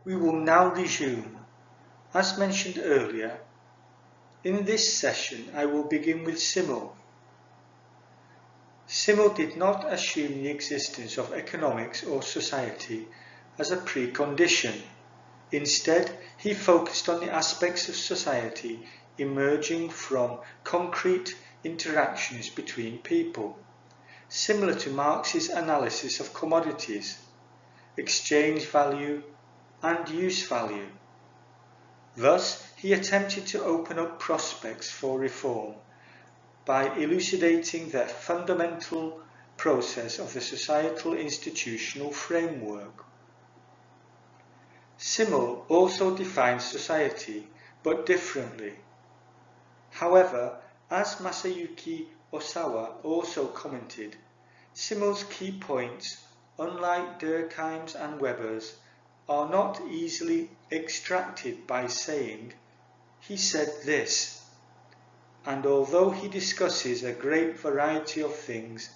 We will now resume. As mentioned earlier, in this session I will begin with Simmel. Simmel did not assume the existence of economics or society as a precondition. Instead, he focused on the aspects of society emerging from concrete interactions between people, similar to Marx's analysis of commodities, exchange value and use value. Thus, he attempted to open up prospects for reform by elucidating the fundamental process of the societal institutional framework. Simmel also defines society, but differently. However, as Masayuki Osawa also commented, Simmel's key points, unlike Durkheim's and Weber's, are not easily extracted by saying, "He said this," and although he discusses a great variety of things,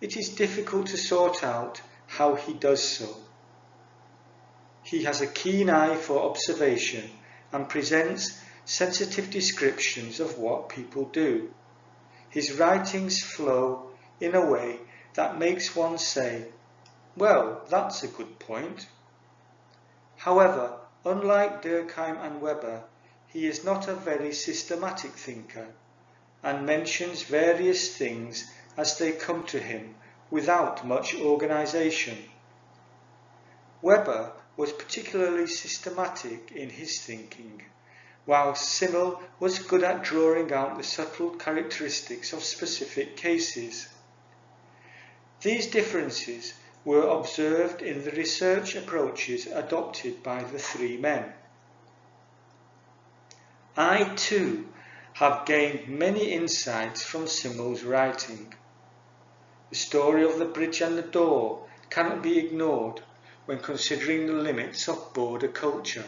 it is difficult to sort out how he does so. He has a keen eye for observation and presents sensitive descriptions of what people do. His writings flow in a way that makes one say, "Well, that's a good point." However, unlike Durkheim and Weber, he is not a very systematic thinker and mentions various things as they come to him without much organisation. Weber was particularly systematic in his thinking, while Simmel was good at drawing out the subtle characteristics of specific cases. These differences were observed in the research approaches adopted by the three men. I too have gained many insights from Simmel's writing. The story of the bridge and the door cannot be ignored when considering the limits of border culture.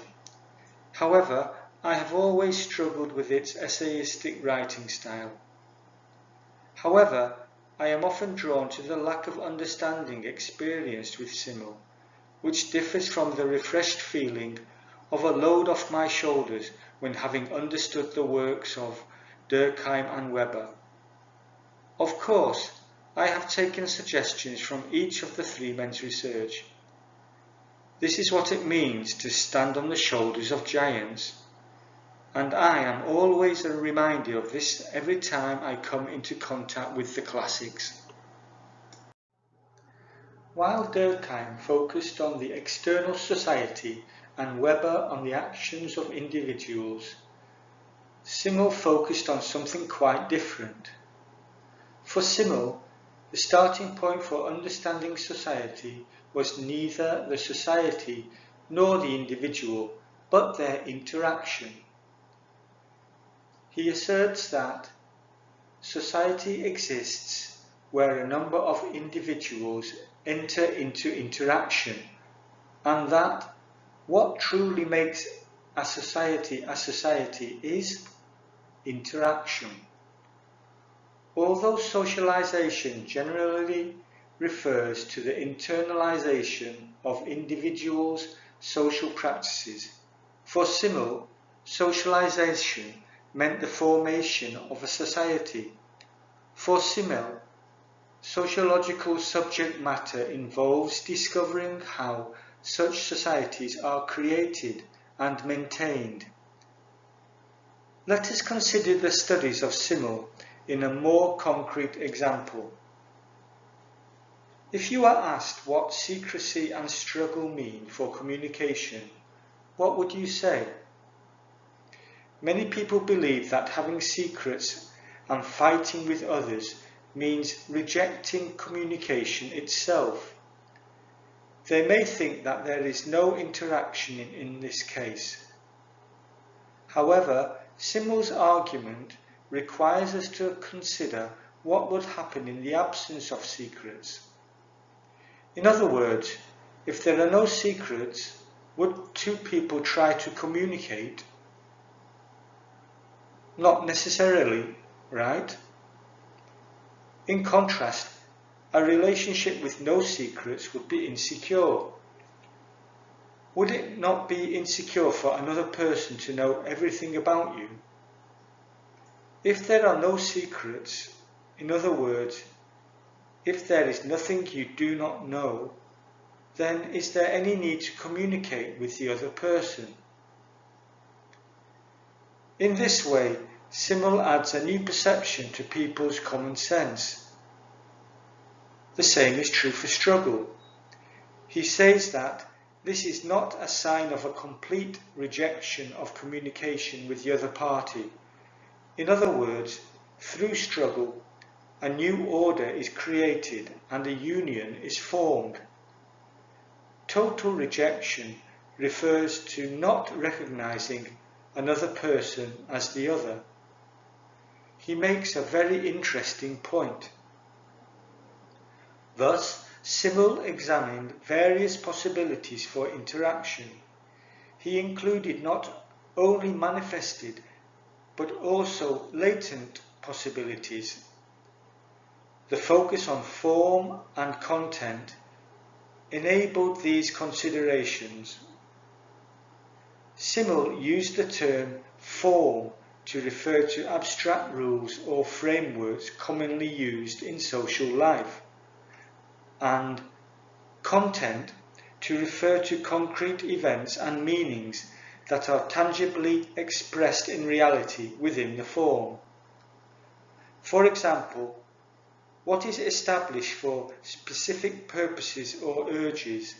However, I have always struggled with its essayistic writing style. However, I am often drawn to the lack of understanding experienced with Simmel, which differs from the refreshed feeling of a load off my shoulders when having understood the works of Durkheim and Weber. Of course, I have taken suggestions from each of the three men's research. This is what it means to stand on the shoulders of giants, and I am always reminded of this every time I come into contact with the classics. While Durkheim focused on the external society and Weber on the actions of individuals, Simmel focused on something quite different. For Simmel, the starting point for understanding society was neither the society nor the individual, but their interaction. He asserts that society exists where a number of individuals enter into interaction, and that what truly makes a society is interaction. Although socialization generally refers to the internalization of individuals' social practices, for Simmel, socialization meant the formation of a society. For Simmel, sociological subject matter involves discovering how such societies are created and maintained. Let us consider the studies of Simmel in a more concrete example. If you are asked what secrecy and struggle mean for communication, what would you say? Many people believe that having secrets and fighting with others means rejecting communication itself. They may think that there is no interaction in this case. However, Simmel's argument requires us to consider what would happen in the absence of secrets. In other words, if there are no secrets, would two people try to communicate? Not necessarily, right? In contrast, a relationship with no secrets would be insecure. would it not be insecure for another person to know everything about you? If there are no secrets, in other words, if there is nothing you do not know, then is there any need to communicate with the other person? In this way, Simmel adds a new perception to people's common sense. The same is true for struggle. He says that this is not a sign of a complete rejection of communication with the other party. In other words, through struggle, a new order is created and a union is formed. Total rejection refers to not recognizing another person as the other. He makes a very interesting point. Thus, Simmel examined various possibilities for interaction. He included not only manifested but also latent possibilities. The focus on form and content enabled these considerations. Simmel used the term form to refer to abstract rules or frameworks commonly used in social life, and content to refer to concrete events and meanings that are tangibly expressed in reality within the form. For example, what is established for specific purposes or urges,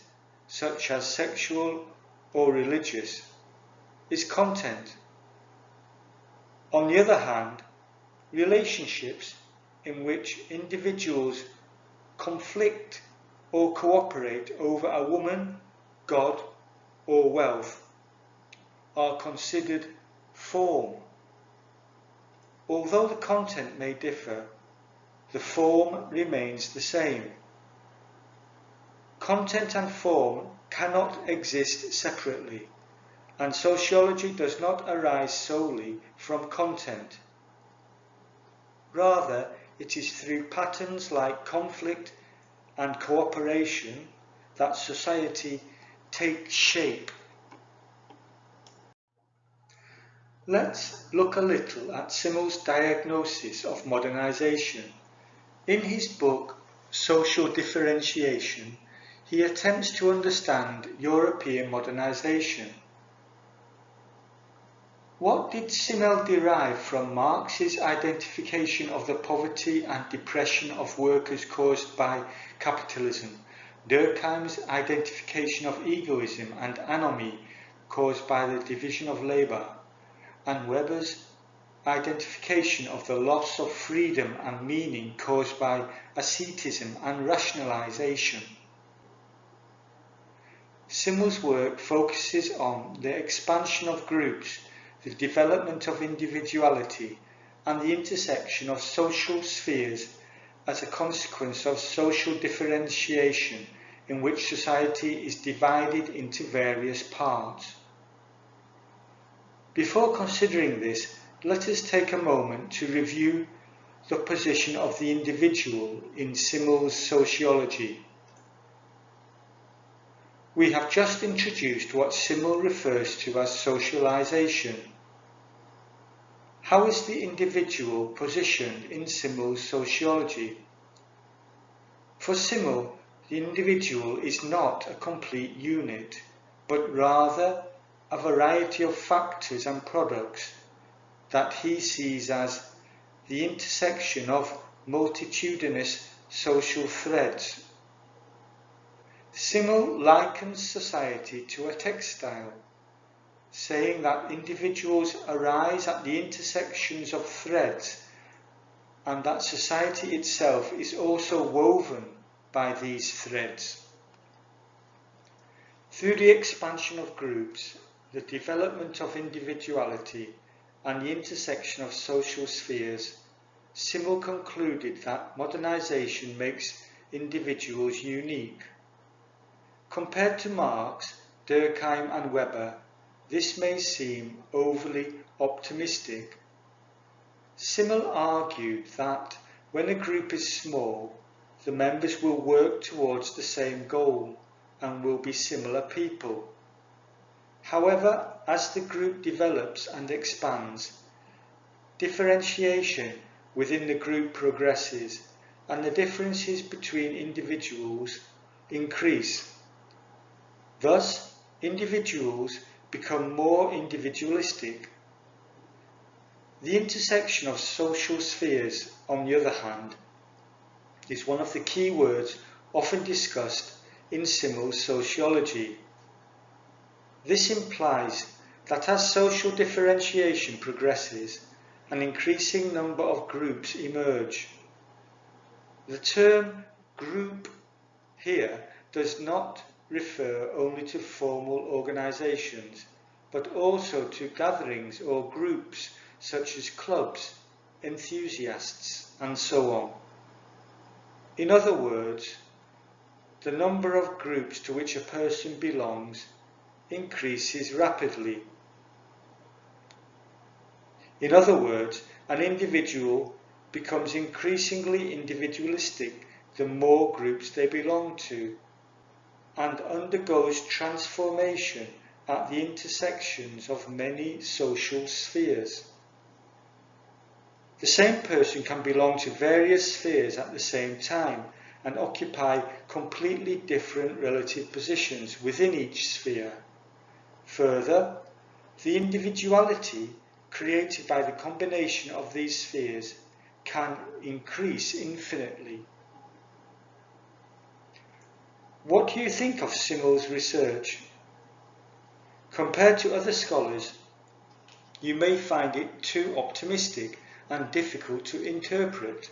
such as sexual or religious, is content. On the other hand, relationships in which individuals conflict or cooperate over a woman, God, or wealth are considered form. Although the content may differ, the form remains the same. Content and form cannot exist separately, and sociology does not arise solely from content. Rather, it is through patterns like conflict and cooperation that society takes shape. Let's look a little at Simmel's diagnosis of modernization. In his book, Social Differentiation, he attempts to understand European modernization. What did Simmel derive from Marx's identification of the poverty and depression of workers caused by capitalism, Durkheim's identification of egoism and anomie caused by the division of labour, and Weber's identification of the loss of freedom and meaning caused by asceticism and rationalization? Simmel's work focuses on the expansion of groups, the development of individuality, and the intersection of social spheres as a consequence of social differentiation in which society is divided into various parts. Before considering this, let us take a moment to review the position of the individual in Simmel's sociology. We have just introduced what Simmel refers to as socialization. How is the individual positioned in Simmel's sociology? For Simmel, the individual is not a complete unit, but rather a variety of factors and products that he sees as the intersection of multitudinous social threads. Simmel likens society to a textile, saying that individuals arise at the intersections of threads and that society itself is also woven by these threads. Through the expansion of groups, the development of individuality, and the intersection of social spheres, Simmel concluded that modernization makes individuals unique. Compared to Marx, Durkheim and Weber, this may seem overly optimistic. Simmel argued that when a group is small, the members will work towards the same goal and will be similar people. However, as the group develops and expands, differentiation within the group progresses and the differences between individuals increase. Thus, individuals become more individualistic. The intersection of social spheres, on the other hand, is one of the key words often discussed in Simmel's sociology. This implies that as social differentiation progresses, an increasing number of groups emerge. The term group here does not refer only to formal organisations, but also to gatherings or groups such as clubs, enthusiasts, and so on. In other words, the number of groups to which a person belongs increases rapidly. In other words, an individual becomes increasingly individualistic the more groups they belong to, and undergoes transformation at the intersections of many social spheres. The same person can belong to various spheres at the same time and occupy completely different relative positions within each sphere. Further, the individuality created by the combination of these spheres can increase infinitely. What do you think of Simmel's research? Compared to other scholars, you may find it too optimistic and difficult to interpret.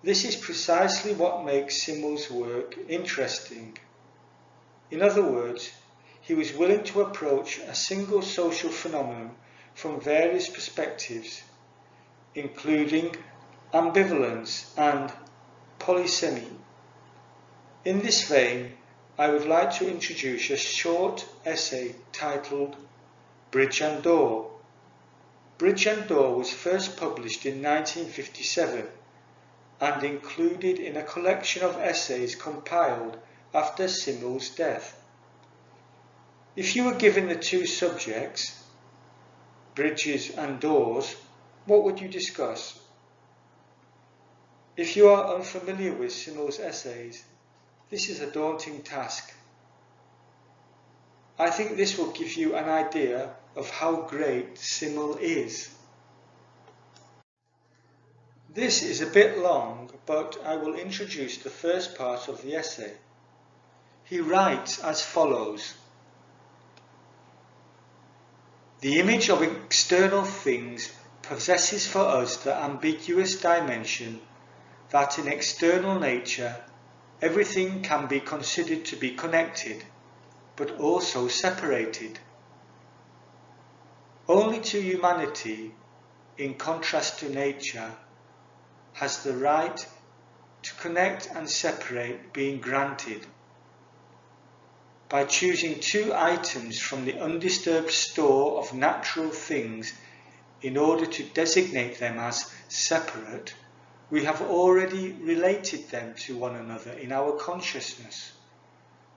This is precisely what makes Simmel's work interesting. In other words, he was willing to approach a single social phenomenon from various perspectives, including ambivalence and polysemy. In this vein, I would like to introduce a short essay titled Bridge and Door. Bridge and Door was first published in 1957 and included in a collection of essays compiled after Simmel's death. If you were given the two subjects, bridges and doors, what would you discuss? If you are unfamiliar with Simmel's essays, this is a daunting task. I think this will give you an idea of how great Simmel is. This is a bit long, but I will introduce the first part of the essay. He writes as follows. The image of external things possesses for us the ambiguous dimension that in external nature everything can be considered to be connected, but also separated. Only to humanity, in contrast to nature, has the right to connect and separate been granted. By choosing two items from the undisturbed store of natural things in order to designate them as separate, we have already related them to one another in our consciousness.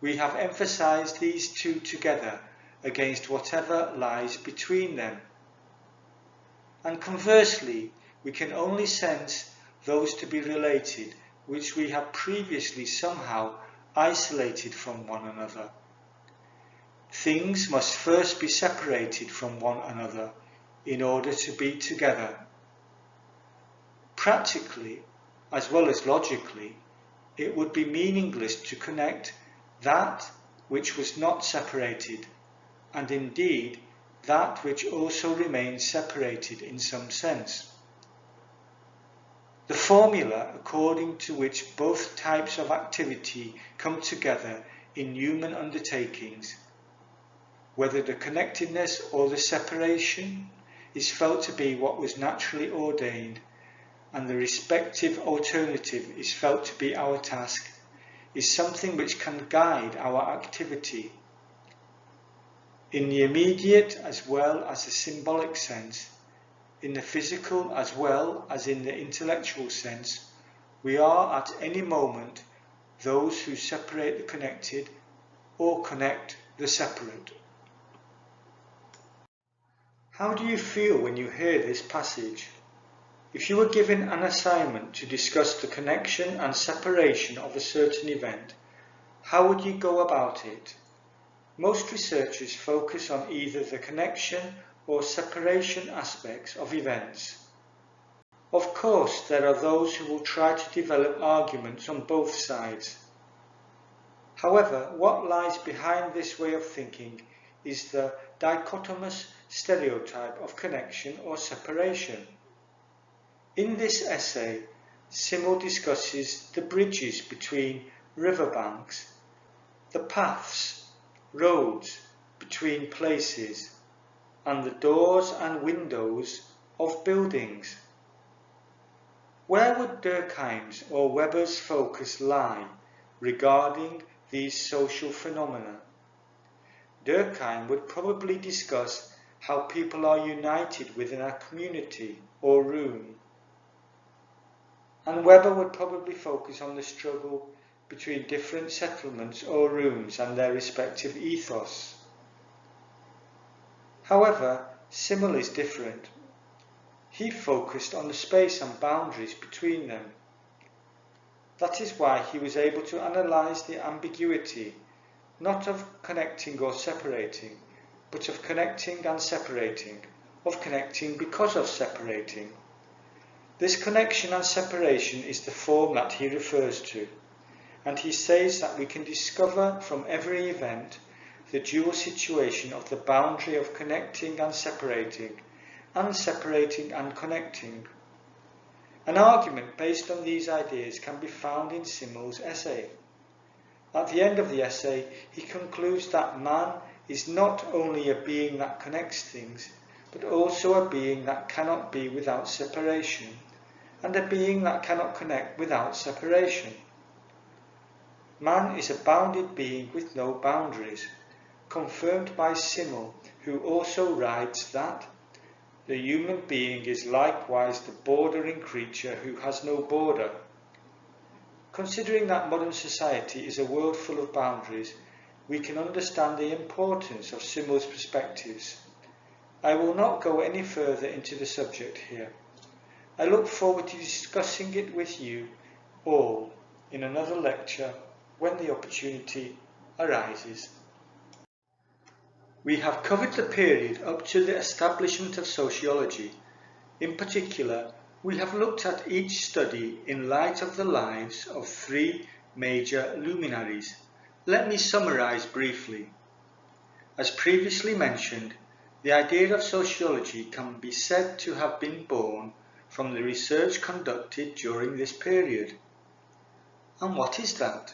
We have emphasized these two together against whatever lies between them. And conversely, we can only sense those to be related which we have previously somehow isolated from one another. Things must first be separated from one another in order to be together. Practically, as well as logically, it would be meaningless to connect that which was not separated, and indeed that which also remains separated in some sense. The formula according to which both types of activity come together in human undertakings, whether the connectedness or the separation, is felt to be what was naturally ordained, and the respective alternative is felt to be our task, is something which can guide our activity. In the immediate as well as the symbolic sense, in the physical as well as in the intellectual sense, we are at any moment those who separate the connected or connect the separate. How do you feel when you hear this passage? If you were given an assignment to discuss the connection and separation of a certain event, how would you go about it? Most researchers focus on either the connection or separation aspects of events. Of course, there are those who will try to develop arguments on both sides. However, what lies behind this way of thinking is the dichotomous stereotype of connection or separation. In this essay, Simmel discusses the bridges between riverbanks, the paths, roads between places, and the doors and windows of buildings. Where would Durkheim's or Weber's focus lie regarding these social phenomena? Durkheim would probably discuss how people are united within a community or room, and Weber would probably focus on the struggle between different settlements or rooms and their respective ethos. However, Simmel is different. He focused on the space and boundaries between them. That is why he was able to analyse the ambiguity, not of connecting or separating, but of connecting and separating, of connecting because of separating. This connection and separation is the form that he refers to, and he says that we can discover from every event the dual situation of the boundary of connecting and separating and connecting. An argument based on these ideas can be found in Simmel's essay. At the end of the essay, he concludes that man is not only a being that connects things, but also a being that cannot be without separation, and a being that cannot connect without separation. Man is a bounded being with no boundaries, confirmed by Simmel, who also writes that the human being is likewise the bordering creature who has no border. Considering that modern society is a world full of boundaries, we can understand the importance of Simmel's perspectives. I will not go any further into the subject here. I look forward to discussing it with you all in another lecture when the opportunity arises. We have covered the period up to the establishment of sociology. In particular, we have looked at each study in light of the lives of three major luminaries. Let me summarise briefly. As previously mentioned, the idea of sociology can be said to have been born from the research conducted during this period. And what is that?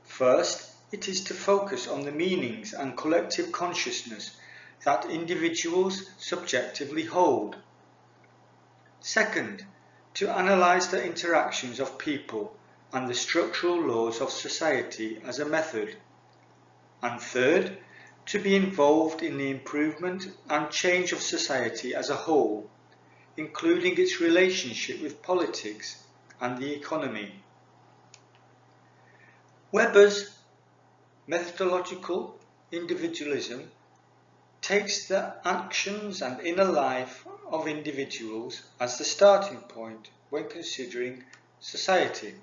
First, it is to focus on the meanings and collective consciousness that individuals subjectively hold. Second, to analyse the interactions of people and the structural laws of society as a method. And third, to be involved in the improvement and change of society as a whole, including its relationship with politics and the economy. Weber's methodological individualism takes the actions and inner life of individuals as the starting point when considering society.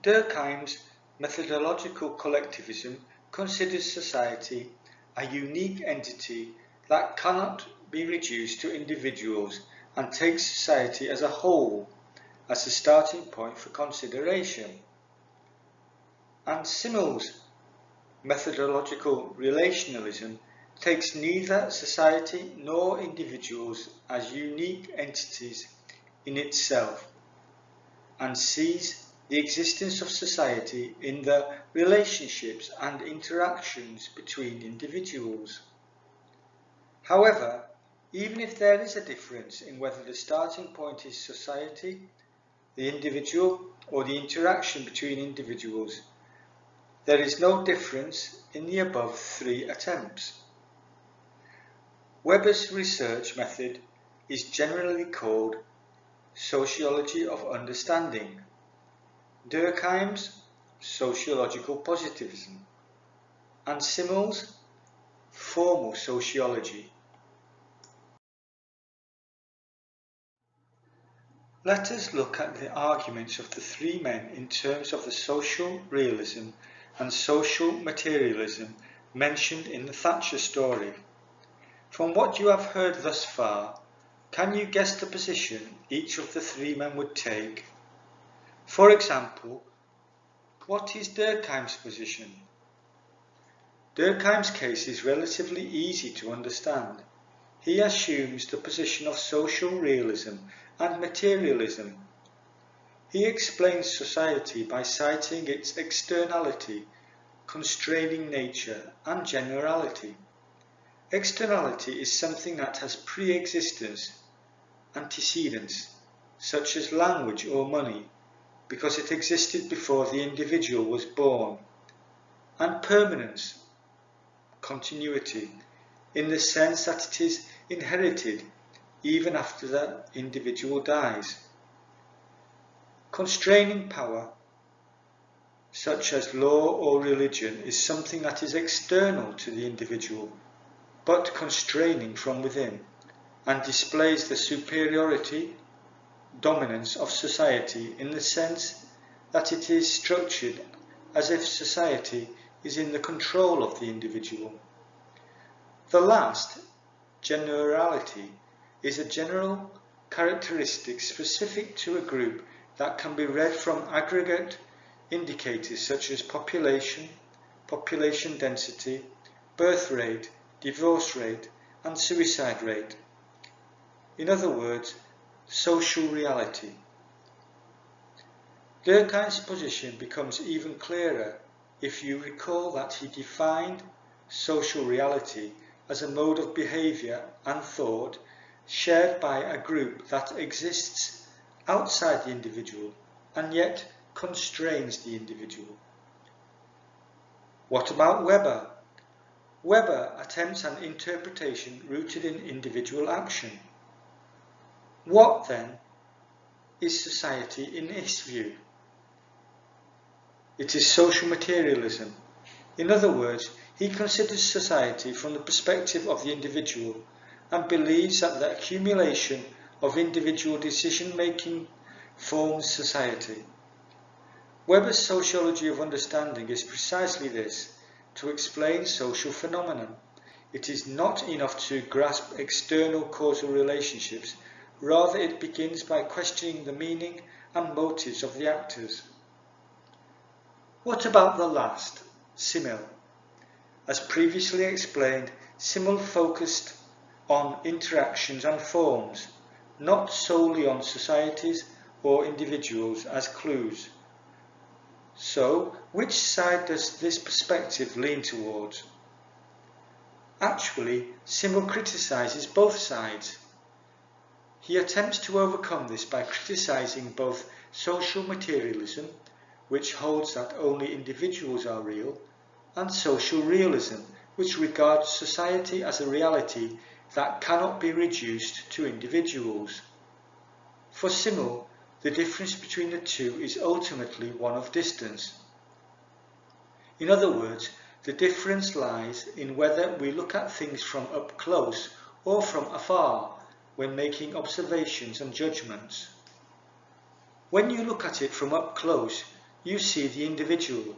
Durkheim's methodological collectivism considers society a unique entity that cannot be reduced to individuals and takes society as a whole as the starting point for consideration. And Simmel's methodological relationalism takes neither society nor individuals as unique entities in itself and sees the existence of society in the relationships and interactions between individuals. However, even if there is a difference in whether the starting point is society, the individual, or the interaction between individuals, there is no difference in the above three attempts. Weber's research method is generally called sociology of understanding, Durkheim's sociological positivism, and Simmel's formal sociology. Let us look at the arguments of the three men in terms of the social realism and social materialism mentioned in the Thatcher story. From what you have heard thus far, can you guess the position each of the three men would take? For example, what is Durkheim's position? Durkheim's case is relatively easy to understand. He assumes the position of social realism and materialism. He explains society by citing its externality, constraining nature, and generality. Externality is something that has pre-existence, antecedents, such as language or money, because it existed before the individual was born, and permanence, continuity, in the sense that it is inherited even after the individual dies. Constraining power, such as law or religion, is something that is external to the individual, but constraining from within, and displays the superiority, dominance of society in the sense that it is structured as if society is in the control of the individual. The last, generality, is a general characteristic specific to a group that can be read from aggregate indicators such as population, population density, birth rate, divorce rate, and suicide rate. In other words, social reality. Durkheim's position becomes even clearer if you recall that he defined social reality as a mode of behaviour and thought shared by a group that exists outside the individual and yet constrains the individual. What about Weber? Weber attempts an interpretation rooted in individual action. What then is society in his view? It is social materialism. In other words, he considers society from the perspective of the individual and believes that the accumulation of individual decision-making forms society. Weber's sociology of understanding is precisely this, to explain social phenomena. It is not enough to grasp external causal relationships, rather it begins by questioning the meaning and motives of the actors. What about the last, Simmel? As previously explained, Simmel focused on interactions and forms, not solely on societies or individuals as clues. So, which side does this perspective lean towards? Actually, Simmel criticises both sides. He attempts to overcome this by criticising both social materialism, which holds that only individuals are real, and social realism, which regards society as a reality that cannot be reduced to individuals. For Simmel, the difference between the two is ultimately one of distance. In other words, the difference lies in whether we look at things from up close or from afar when making observations and judgments. When you look at it from up close, you see the individual,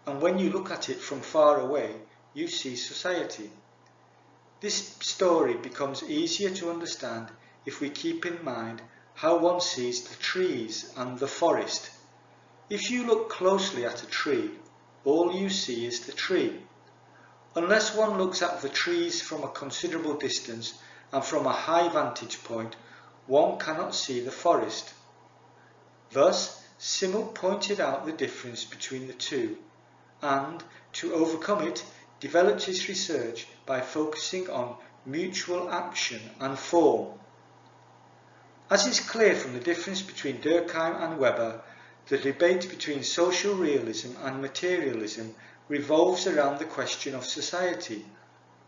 and when you look at it from far away, you see society. This story becomes easier to understand if we keep in mind how one sees the trees and the forest. If you look closely at a tree, all you see is the tree. Unless one looks at the trees from a considerable distance and from a high vantage point, one cannot see the forest. Thus, Simmel pointed out the difference between the two, and, to overcome it, developed his research by focusing on mutual action and form. As is clear from the difference between Durkheim and Weber, the debate between social realism and materialism revolves around the question of society,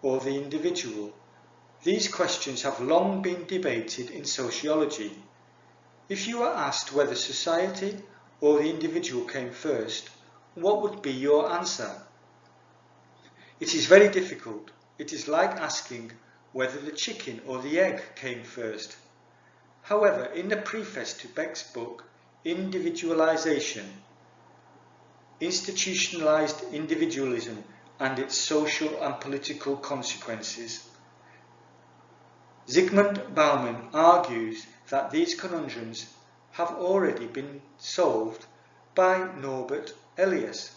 or the individual. These questions have long been debated in sociology. If you are asked whether society or the individual came first, what would be your answer? It is very difficult. It is like asking whether the chicken or the egg came first. However, in the preface to Beck's book, Individualization, Institutionalized Individualism and its Social and Political Consequences, Zygmunt Bauman argues that these conundrums have already been solved by Norbert Elias,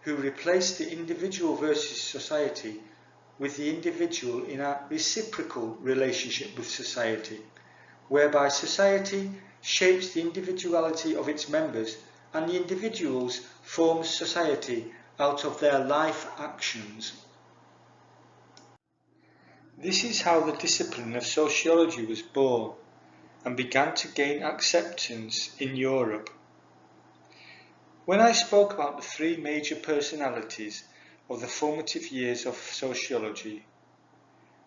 who replaced the individual versus society with the individual in a reciprocal relationship with society, whereby society shapes the individuality of its members and the individuals form society out of their life actions. This is how the discipline of sociology was born and began to gain acceptance in Europe. When I spoke about the three major personalities of the formative years of sociology,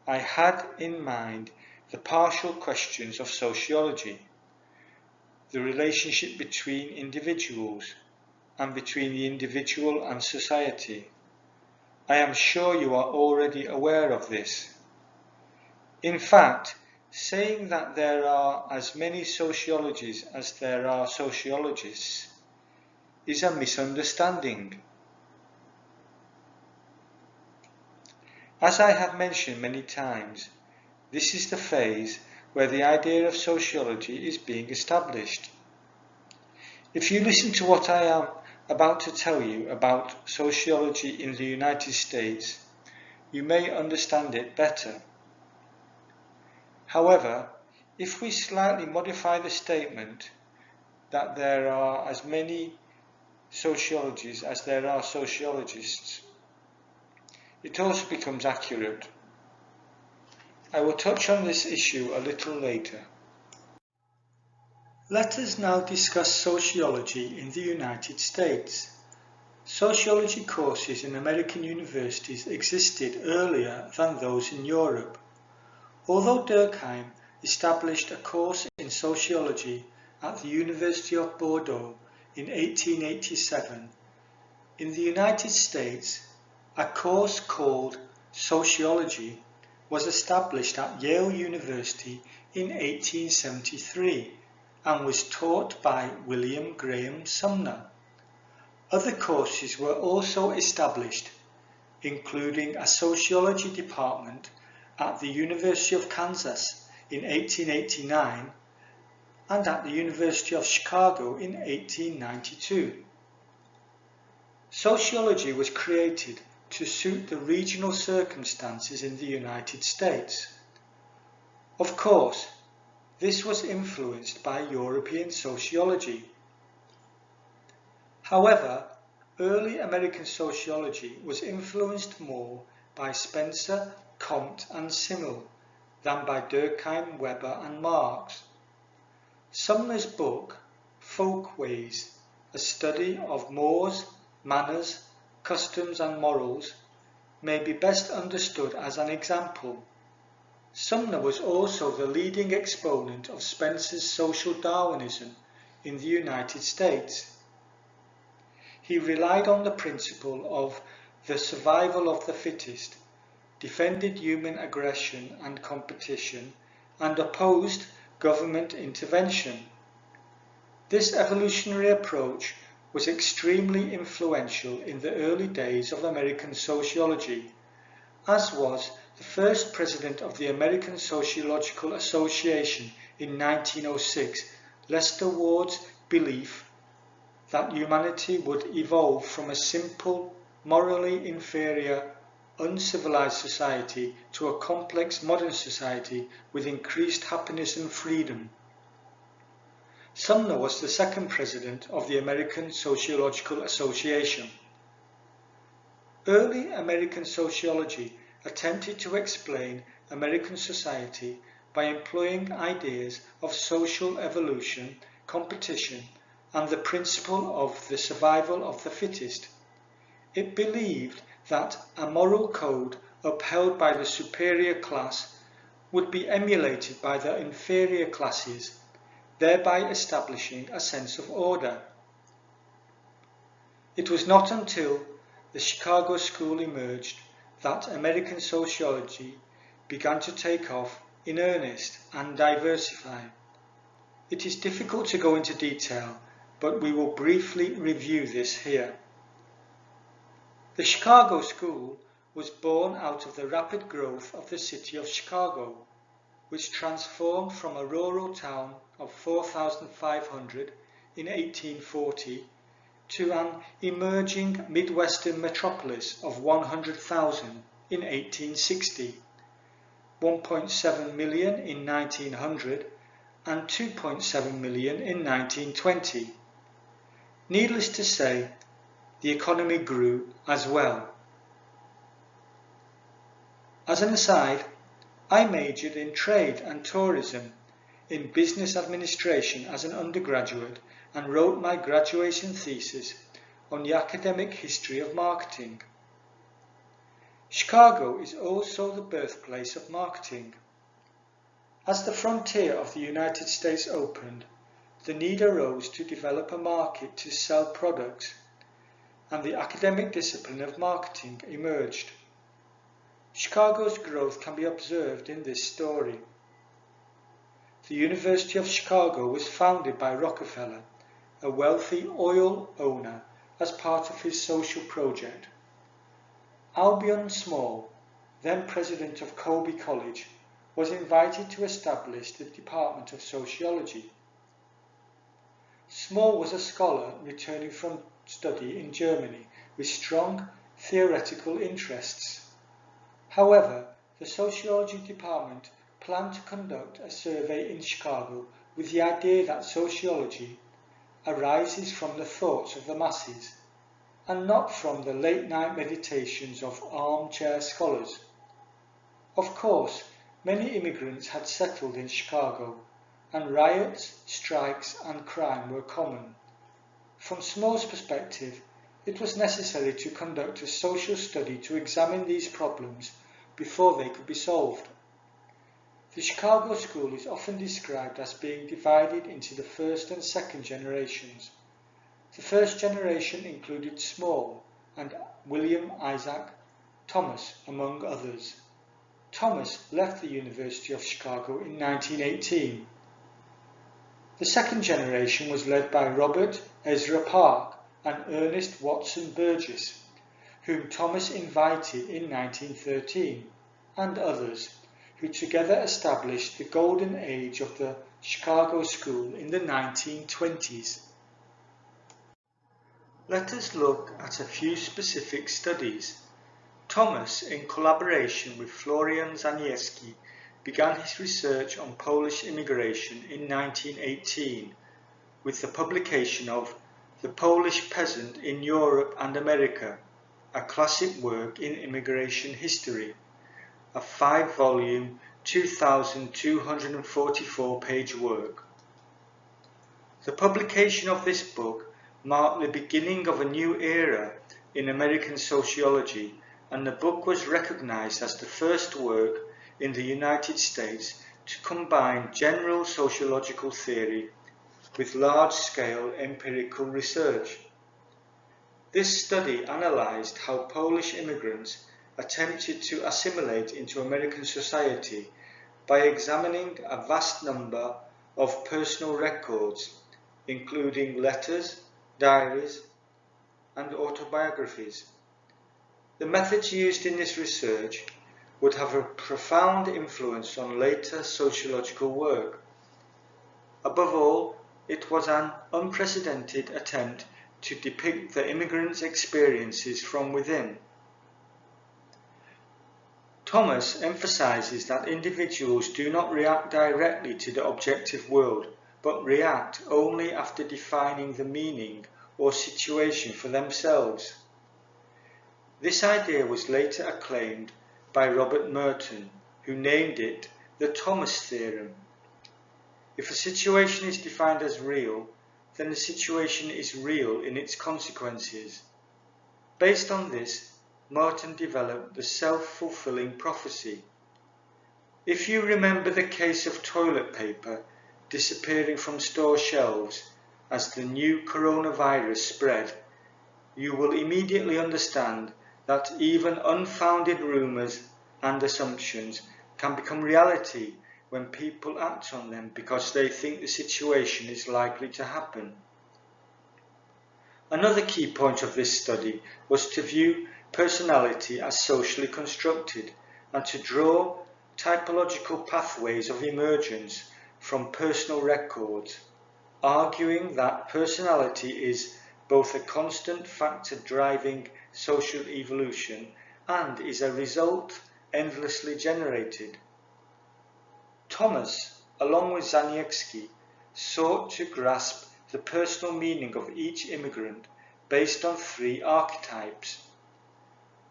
I had in mind the partial questions of sociology, the relationship between individuals and between the individual and society. I am sure you are already aware of this. In fact, saying that there are as many sociologies as there are sociologists is a misunderstanding. As I have mentioned many times, this is the phase where the idea of sociology is being established. If you listen to what I am about to tell you about sociology in the United States, you may understand it better. However, if we slightly modify the statement that there are as many sociologies as there are sociologists, it also becomes accurate. I will touch on this issue a little later. Let us now discuss sociology in the United States. Sociology courses in American universities existed earlier than those in Europe. Although Durkheim established a course in sociology at the University of Bordeaux in 1887, in the United States, a course called Sociology was established at Yale University in 1873 and was taught by William Graham Sumner. Other courses were also established, including a sociology department at the University of Kansas in 1889 and at the University of Chicago in 1892. Sociology was created to suit the regional circumstances in the United States. Of course, this was influenced by European sociology. However, early American sociology was influenced more by Spencer, Comte and Simmel than by Durkheim, Weber and Marx. Sumner's book, Folkways, a study of mores, manners, customs and morals, may be best understood as an example. Sumner was also the leading exponent of Spencer's social Darwinism in the United States. He relied on the principle of the survival of the fittest, defended human aggression and competition, and opposed government intervention. This evolutionary approach was extremely influential in the early days of American sociology, as was the first president of the American Sociological Association in 1906, Lester Ward's belief that humanity would evolve from a simple, morally inferior, uncivilized society to a complex modern society with increased happiness and freedom. Sumner was the second president of the American Sociological Association. Early American sociology attempted to explain American society by employing ideas of social evolution, competition, and the principle of the survival of the fittest. It believed that a moral code upheld by the superior class would be emulated by the inferior classes, thereby establishing a sense of order. It was not until the Chicago School emerged that American sociology began to take off in earnest and diversify. It is difficult to go into detail, but we will briefly review this here. The Chicago School was born out of the rapid growth of the city of Chicago, which transformed from a rural town of 4,500 in 1840 to an emerging Midwestern metropolis of 100,000 in 1860, 1.7 million in 1900 and 2.7 million in 1920. Needless to say, the economy grew as well. As an aside, I majored in trade and tourism, in business administration as an undergraduate, and wrote my graduation thesis on the academic history of marketing. Chicago is also the birthplace of marketing. As the frontier of the United States opened, the need arose to develop a market to sell products, and the academic discipline of marketing emerged. Chicago's growth can be observed in this story. The University of Chicago was founded by Rockefeller, a wealthy oil owner, as part of his social project. Albion Small, then president of Colby College, was invited to establish the Department of Sociology. Small was a scholar returning from study in Germany with strong theoretical interests. However, the Sociology Department planned to conduct a survey in Chicago with the idea that sociology arises from the thoughts of the masses and not from the late-night meditations of armchair scholars. Of course, many immigrants had settled in Chicago, and riots, strikes and crime were common. From Small's perspective, it was necessary to conduct a social study to examine these problems before they could be solved. The Chicago School is often described as being divided into the first and second generations. The first generation included Small and William Isaac Thomas, among others. Thomas left the University of Chicago in 1918. The second generation was led by Robert Ezra Park and Ernest Watson Burgess, whom Thomas invited in 1913, and others, who together established the golden age of the Chicago School in the 1920s. Let us look at a few specific studies. Thomas, in collaboration with Florian Zaniewski, began his research on Polish immigration in 1918 with the publication of The Polish Peasant in Europe and America, a classic work in immigration history, a 5-volume, 2,244-page work. The publication of this book marked the beginning of a new era in American sociology, and the book was recognized as the first work in the United States to combine general sociological theory with large-scale empirical research. This study analyzed how Polish immigrants attempted to assimilate into American society by examining a vast number of personal records, including letters, diaries, and autobiographies. The methods used in this research would have a profound influence on later sociological work. Above all, it was an unprecedented attempt to depict the immigrants' experiences from within. Thomas emphasizes that individuals do not react directly to the objective world, but react only after defining the meaning or situation for themselves. This idea was later acclaimed by Robert Merton, who named it the Thomas Theorem. If a situation is defined as real, then the situation is real in its consequences. Based on this, Merton developed the self-fulfilling prophecy. If you remember the case of toilet paper disappearing from store shelves as the new coronavirus spread, you will immediately understand that even unfounded rumours and assumptions can become reality when people act on them because they think the situation is likely to happen. Another key point of this study was to view personality as socially constructed and to draw typological pathways of emergence from personal records, arguing that personality is both a constant factor driving social evolution and is a result endlessly generated. Thomas, along with Zaniewski, sought to grasp the personal meaning of each immigrant based on three archetypes: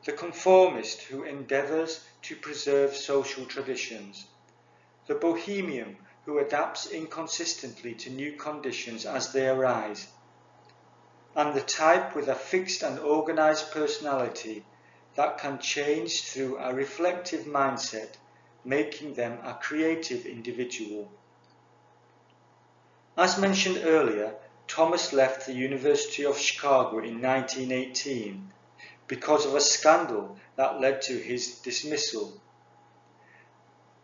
the conformist who endeavours to preserve social traditions, the bohemian who adapts inconsistently to new conditions as they arise, and the type with a fixed and organised personality that can change through a reflective mindset, making them a creative individual. As mentioned earlier, Thomas left the University of Chicago in 1918 because of a scandal that led to his dismissal.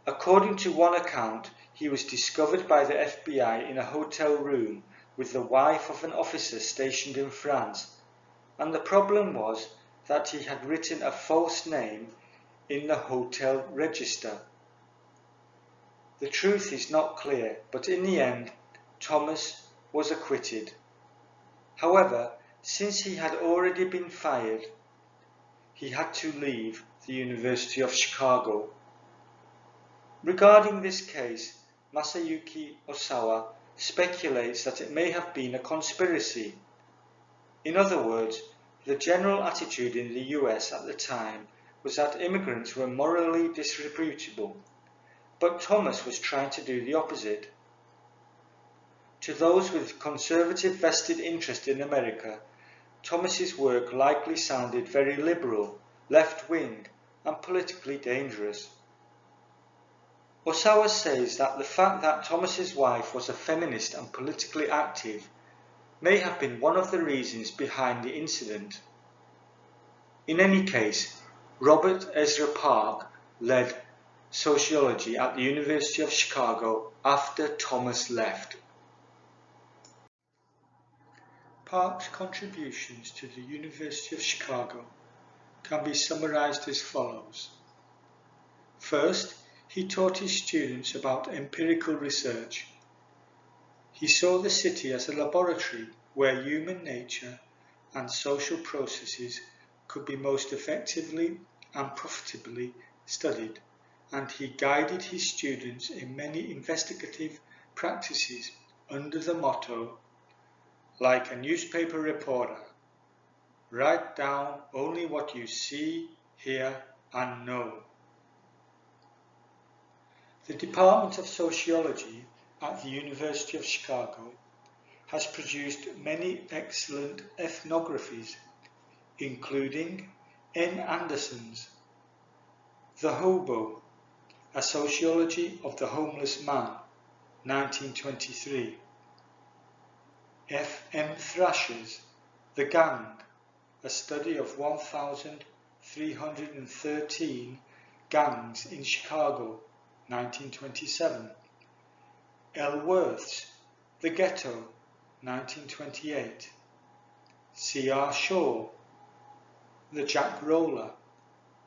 According to one account, he was discovered by the FBI in a hotel room with the wife of an officer stationed in France, and the problem was that he had written a false name in the hotel register. The truth is not clear, but in the end, Thomas was acquitted. However, since he had already been fired, he had to leave the University of Chicago. Regarding this case, Masayuki Osawa speculates that it may have been a conspiracy. In other words, the general attitude in the US at the time was that immigrants were morally disreputable, but Thomas was trying to do the opposite. To those with conservative vested interest in America, Thomas's work likely sounded very liberal, left-wing, and politically dangerous. Osawa says that the fact that Thomas's wife was a feminist and politically active may have been one of the reasons behind the incident. In any case, Robert Ezra Park led sociology at the University of Chicago after Thomas left. Park's contributions to the University of Chicago can be summarized as follows. First, he taught his students about empirical research. He saw the city as a laboratory where human nature and social processes could be most effectively and profitably studied, and he guided his students in many investigative practices under the motto, like a newspaper reporter, write down only what you see, hear, and know. The Department of Sociology at the University of Chicago has produced many excellent ethnographies, including N. Anderson's The Hobo, A Sociology of the Homeless Man, 1923, F. M. Thrasher's The Gang, A Study of 1,313 Gangs in Chicago, 1927, L. Worth's The Ghetto, 1928, C. R. Shaw, The Jack Roller,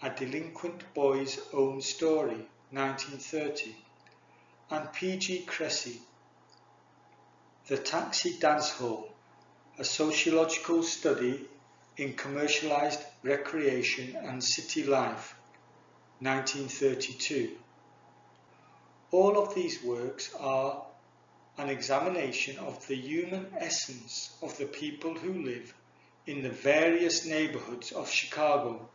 A Delinquent Boy's Own Story, 1930, and P. G. Cressy, The Taxi Dance Hall, A Sociological Study in Commercialized Recreation and City Life, 1932. All of these works are an examination of the human essence of the people who live in the various neighborhoods of Chicago.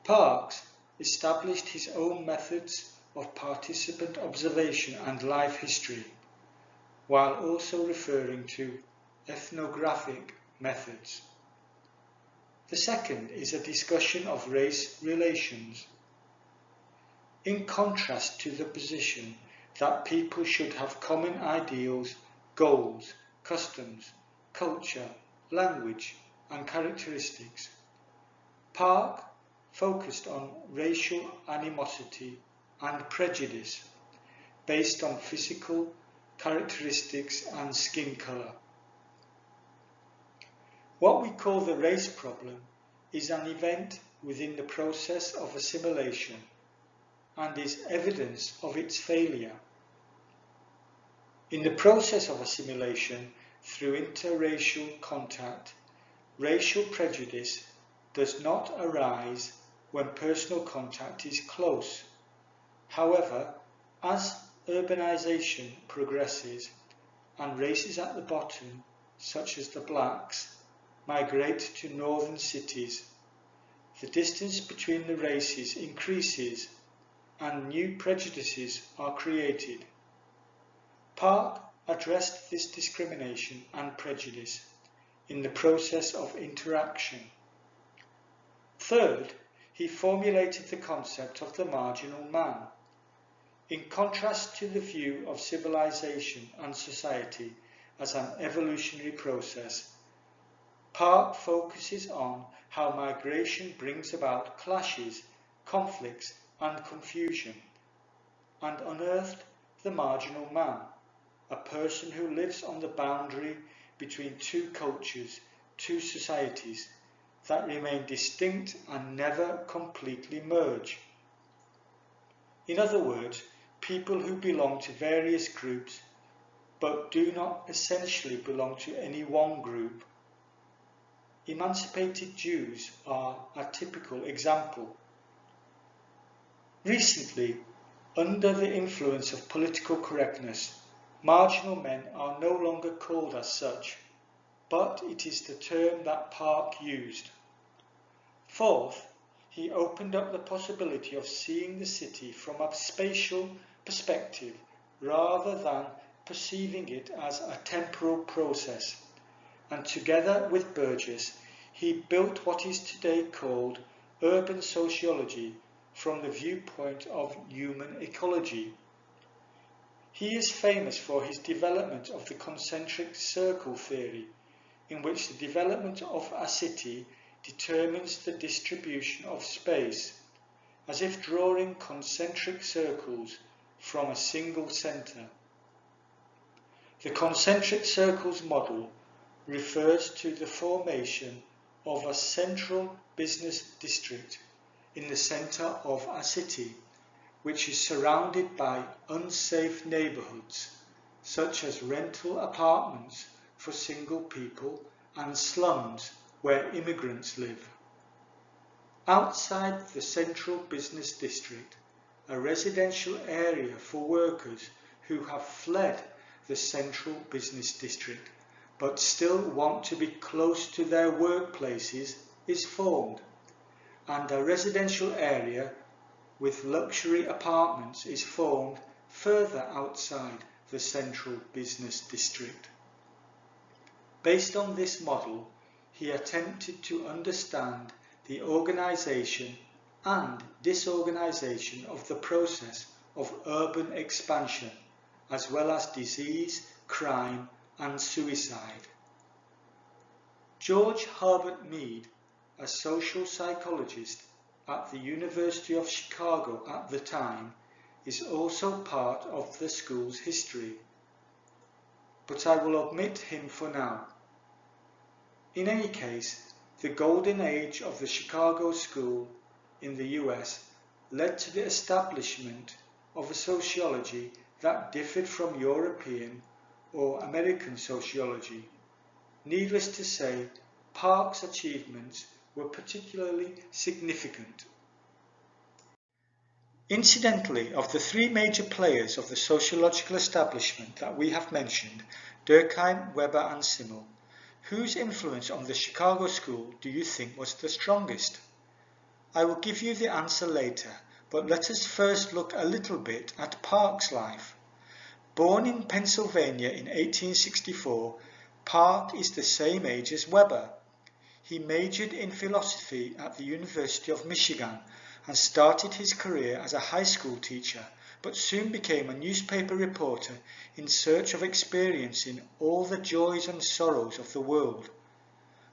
Parks established his own methods of participant observation and life history, while also referring to ethnographic methods. The second is a discussion of race relations. In contrast to the position that people should have common ideals, goals, customs, culture, language, and characteristics, Park focused on racial animosity and prejudice based on physical characteristics and skin colour. What we call the race problem is an event within the process of assimilation and is evidence of its failure. In the process of assimilation through interracial contact, racial prejudice does not arise when personal contact is close. However, as urbanisation progresses and races at the bottom, such as the blacks, migrate to northern cities, the distance between the races increases and new prejudices are created. Park addressed this discrimination and prejudice in the process of interaction. Third, he formulated the concept of the marginal man. In contrast to the view of civilization and society as an evolutionary process, Park focuses on how migration brings about clashes, conflicts and confusion, and unearthed the marginal man, a person who lives on the boundary between two cultures, two societies that remain distinct and never completely merge. In other words, people who belong to various groups but do not essentially belong to any one group. Emancipated Jews are a typical example. Recently, under the influence of political correctness, marginal men are no longer called as such, but it is the term that Park used. Fourth, he opened up the possibility of seeing the city from a spatial perspective rather than perceiving it as a temporal process, and together with Burgess, he built what is today called urban sociology from the viewpoint of human ecology. He is famous for his development of the concentric circle theory, in which the development of a city determines the distribution of space, as if drawing concentric circles from a single centre. The concentric circles model refers to the formation of a central business district in the centre of a city, which is surrounded by unsafe neighbourhoods, such as rental apartments for single people and slums where immigrants live. Outside the central business district, a residential area for workers who have fled the central business district but still want to be close to their workplaces is formed, and a residential area with luxury apartments is formed further outside the central business district. Based on this model, he attempted to understand the organisation and disorganisation of the process of urban expansion, as well as disease, crime and suicide. George Herbert Mead, a social psychologist at the University of Chicago at the time, is also part of the school's history, but I will omit him for now. In any case, the golden age of the Chicago School in the US led to the establishment of a sociology that differed from European or American sociology. Needless to say, Park's achievements were particularly significant. Incidentally, of the three major players of the sociological establishment that we have mentioned, Durkheim, Weber and Simmel, whose influence on the Chicago School do you think was the strongest? I will give you the answer later, but let us first look a little bit at Park's life. Born in Pennsylvania in 1864, Park is the same age as Weber. He majored in philosophy at the University of Michigan and started his career as a high school teacher, but soon became a newspaper reporter in search of experiencing all the joys and sorrows of the world.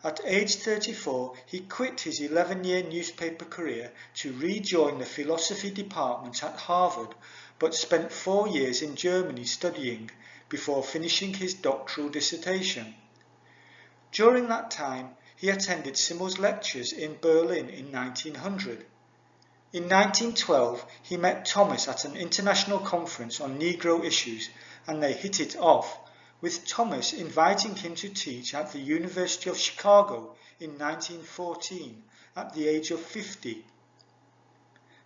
At age 34, he quit his 11-year newspaper career to rejoin the philosophy department at Harvard, but spent 4 years in Germany studying before finishing his doctoral dissertation. During that time, he attended Simmel's lectures in Berlin in 1900. In 1912, he met Thomas at an international conference on Negro issues, and they hit it off, with Thomas inviting him to teach at the University of Chicago in 1914 at the age of 50.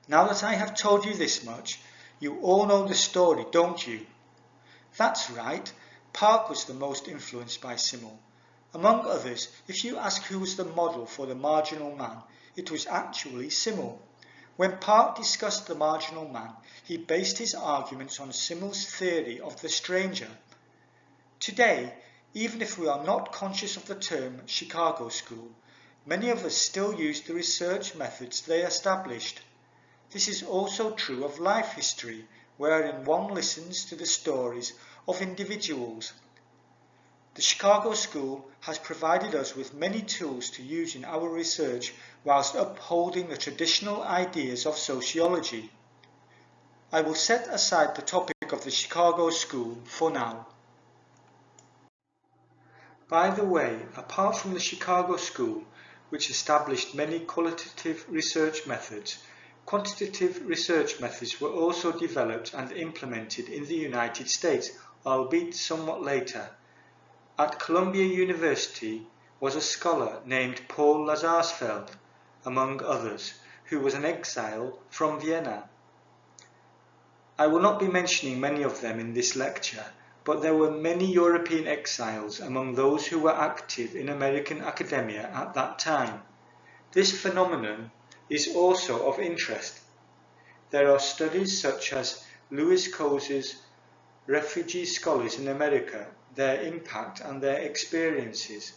Now that I have told you this much, you all know the story, don't you? That's right, Park was the most influenced by Simmel. Among others, if you ask who was the model for the marginal man, it was actually Simmel. When Park discussed the marginal man, he based his arguments on Simmel's theory of the stranger. Today, even if we are not conscious of the term Chicago School, many of us still use the research methods they established. This is also true of life history, wherein one listens to the stories of individuals. The Chicago School has provided us with many tools to use in our research whilst upholding the traditional ideas of sociology. I will set aside the topic of the Chicago School for now. By the way, apart from the Chicago School, which established many qualitative research methods, quantitative research methods were also developed and implemented in the United States, albeit somewhat later. At Columbia University was a scholar named Paul Lazarsfeld, among others, who was an exile from Vienna. I will not be mentioning many of them in this lecture, but there were many European exiles among those who were active in American academia at that time. This phenomenon is also of interest. There are studies such as Lewis Coase's Refugee Scholars in America, their impact and their experiences,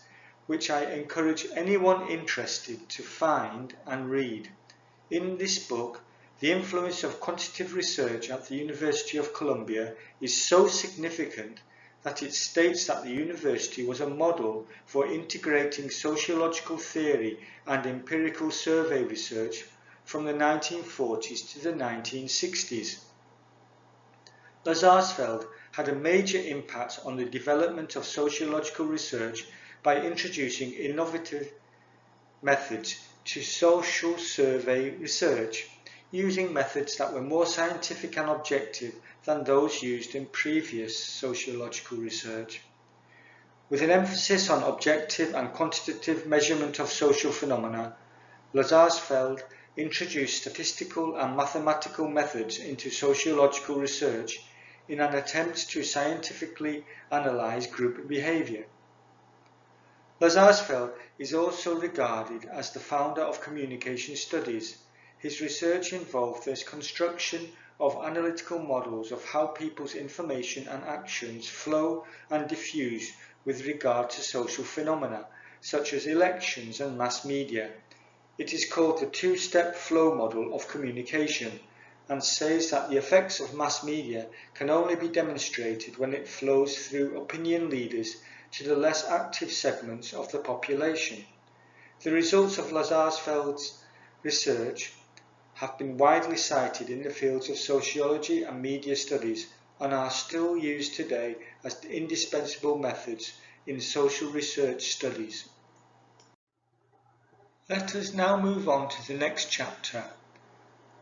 which I encourage anyone interested to find and read. In this book, the influence of quantitative research at the University of Columbia is so significant that it states that the university was a model for integrating sociological theory and empirical survey research from the 1940s to the 1960s. Lazarsfeld had a major impact on the development of sociological research by introducing innovative methods to social survey research, using methods that were more scientific and objective than those used in previous sociological research. With an emphasis on objective and quantitative measurement of social phenomena, Lazarsfeld introduced statistical and mathematical methods into sociological research in an attempt to scientifically analyze group behavior. Lazarsfeld is also regarded as the founder of communication studies. His research involved the construction of analytical models of how people's information and actions flow and diffuse with regard to social phenomena, such as elections and mass media. It is called the two-step flow model of communication, and says that the effects of mass media can only be demonstrated when it flows through opinion leaders to the less active segments of the population. The results of Lazarsfeld's research have been widely cited in the fields of sociology and media studies and are still used today as indispensable methods in social research studies. Let us now move on to the next chapter.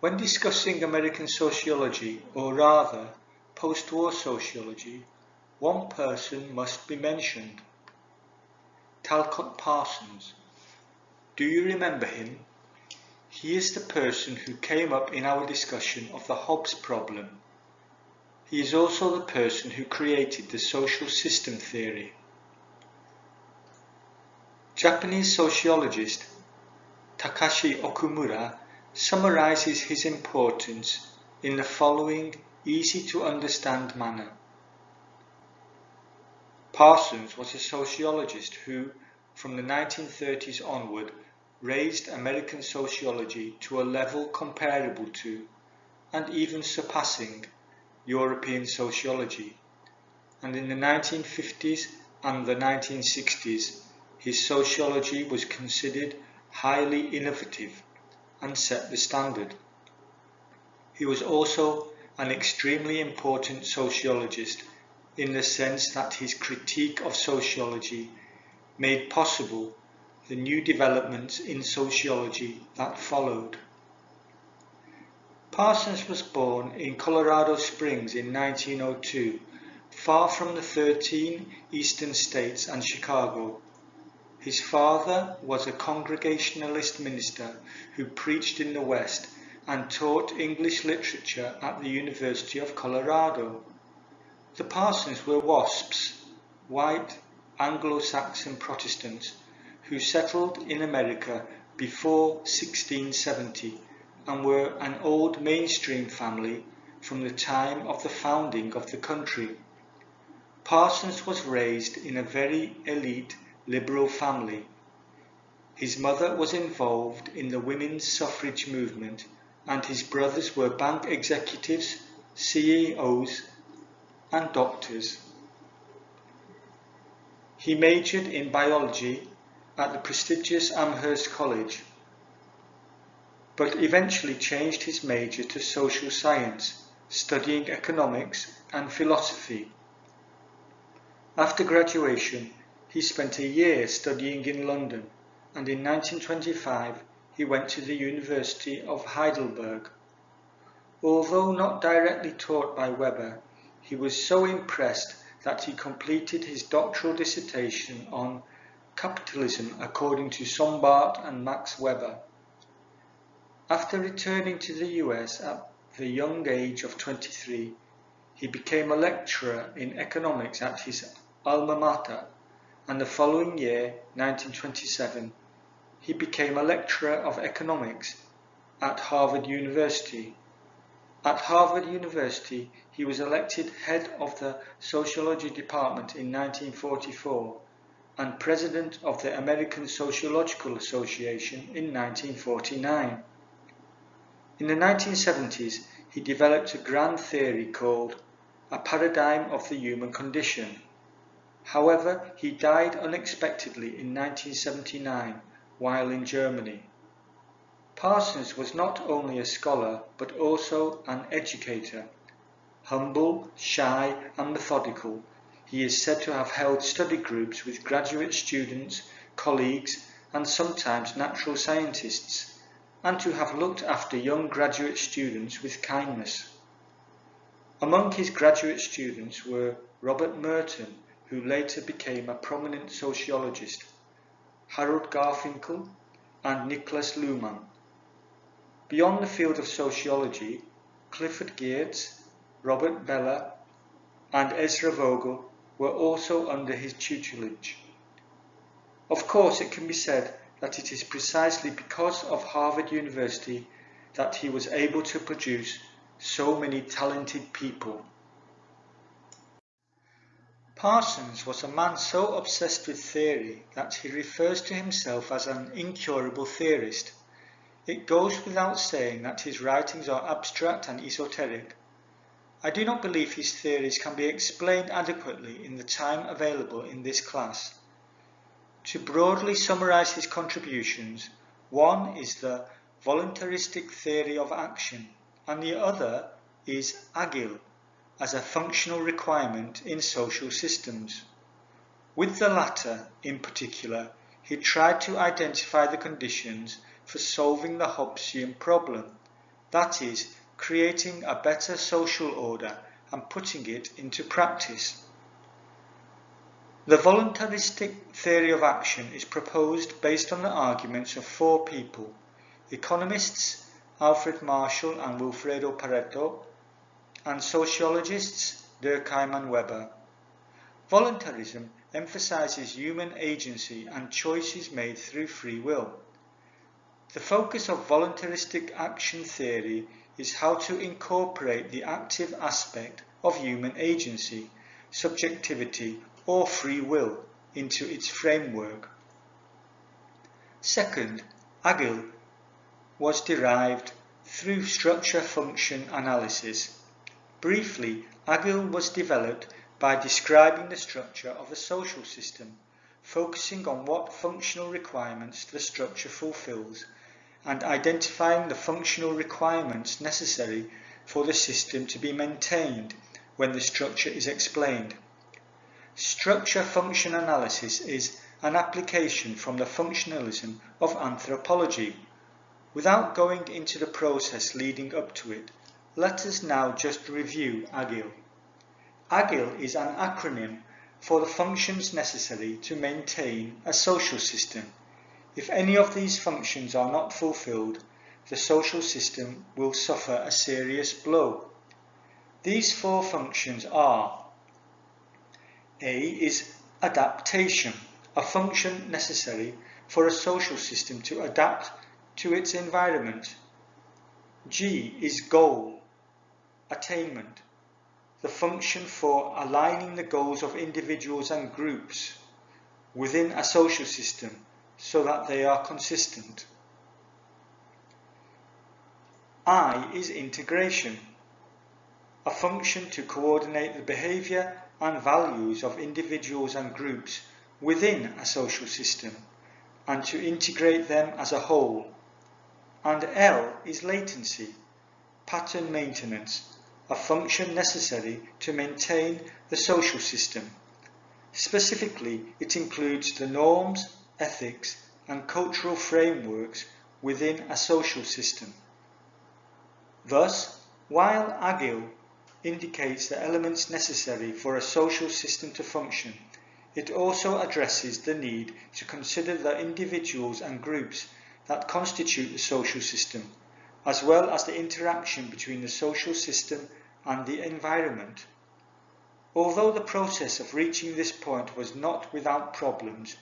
When discussing American sociology, or rather, post-war sociology, one person must be mentioned. Talcott Parsons. Do you remember him? He is the person who came up in our discussion of the Hobbes problem. He is also the person who created the social system theory. Japanese sociologist Takashi Okumura summarizes his importance in the following easy-to-understand manner. Parsons was a sociologist who, from the 1930s onward, raised American sociology to a level comparable to, and even surpassing, European sociology, and in the 1950s and the 1960s his sociology was considered highly innovative and set the standard. He was also an extremely important sociologist in the sense that his critique of sociology made possible the new developments in sociology that followed. Parsons was born in Colorado Springs in 1902, far from the 13 eastern states and Chicago. His father was a Congregationalist minister who preached in the West and taught English literature at the University of Colorado. The Parsons were WASPs, white Anglo-Saxon Protestants, who settled in America before 1670 and were an old mainstream family from the time of the founding of the country. Parsons was raised in a very elite liberal family. His mother was involved in the women's suffrage movement, and his brothers were bank executives, CEOs, and doctors. He majored in biology at the prestigious Amherst College, but eventually changed his major to social science, studying economics and philosophy. After graduation, he spent a year studying in London, and in 1925 he went to the University of Heidelberg. Although not directly taught by Weber, he was so impressed that he completed his doctoral dissertation on capitalism according to Sombart and Max Weber. After returning to the US at the young age of 23, he became a lecturer in economics at his alma mater, and the following year, 1927, he became a lecturer of economics at Harvard University. At Harvard University, he was elected head of the sociology department in 1944 and president of the American Sociological Association in 1949. In the 1970s, he developed a grand theory called a paradigm of the human condition. However, he died unexpectedly in 1979 while in Germany. Parsons was not only a scholar but also an educator. Humble, shy and methodical, he is said to have held study groups with graduate students, colleagues and sometimes natural scientists, and to have looked after young graduate students with kindness. Among his graduate students were Robert Merton, who later became a prominent sociologist, Harold Garfinkel and Nicholas Luhmann. Beyond the field of sociology, Clifford Geertz, Robert Bellah and Ezra Vogel were also under his tutelage. Of course, it can be said that it is precisely because of Harvard University that he was able to produce so many talented people. Parsons was a man so obsessed with theory that he refers to himself as an incurable theorist. It goes without saying that his writings are abstract and esoteric. I do not believe his theories can be explained adequately in the time available in this class. To broadly summarize his contributions, one is the voluntaristic theory of action, and the other is agile, as a functional requirement in social systems. With the latter, in particular, he tried to identify the conditions for solving the Hobbesian problem, that is, creating a better social order and putting it into practice. The voluntaristic theory of action is proposed based on the arguments of four people: economists Alfred Marshall and Wilfredo Pareto, and sociologists Durkheim and Weber. Voluntarism emphasizes human agency and choices made through free will. The focus of voluntaristic action theory is how to incorporate the active aspect of human agency, subjectivity, or free will into its framework. Second, agile was derived through structure-function analysis. Briefly, agile was developed by describing the structure of a social system, focusing on what functional requirements the structure fulfills and identifying the functional requirements necessary for the system to be maintained when the structure is explained. Structure-function analysis is an application from the functionalism of anthropology. Without going into the process leading up to it, let us now just review AGIL. AGIL is an acronym for the functions necessary to maintain a social system. If any of these functions are not fulfilled, the social system will suffer a serious blow. These four functions are: A is adaptation, a function necessary for a social system to adapt to its environment. G is goal, attainment, the function for aligning the goals of individuals and groups within a social system so that they are consistent. I is integration, a function to coordinate the behaviour and values of individuals and groups within a social system and to integrate them as a whole. And L is latency, pattern maintenance, a function necessary to maintain the social system. Specifically, it includes the norms, ethics, and cultural frameworks within a social system. Thus, while AGIL indicates the elements necessary for a social system to function, it also addresses the need to consider the individuals and groups that constitute the social system, as well as the interaction between the social system and the environment. Although the process of reaching this point was not without problems,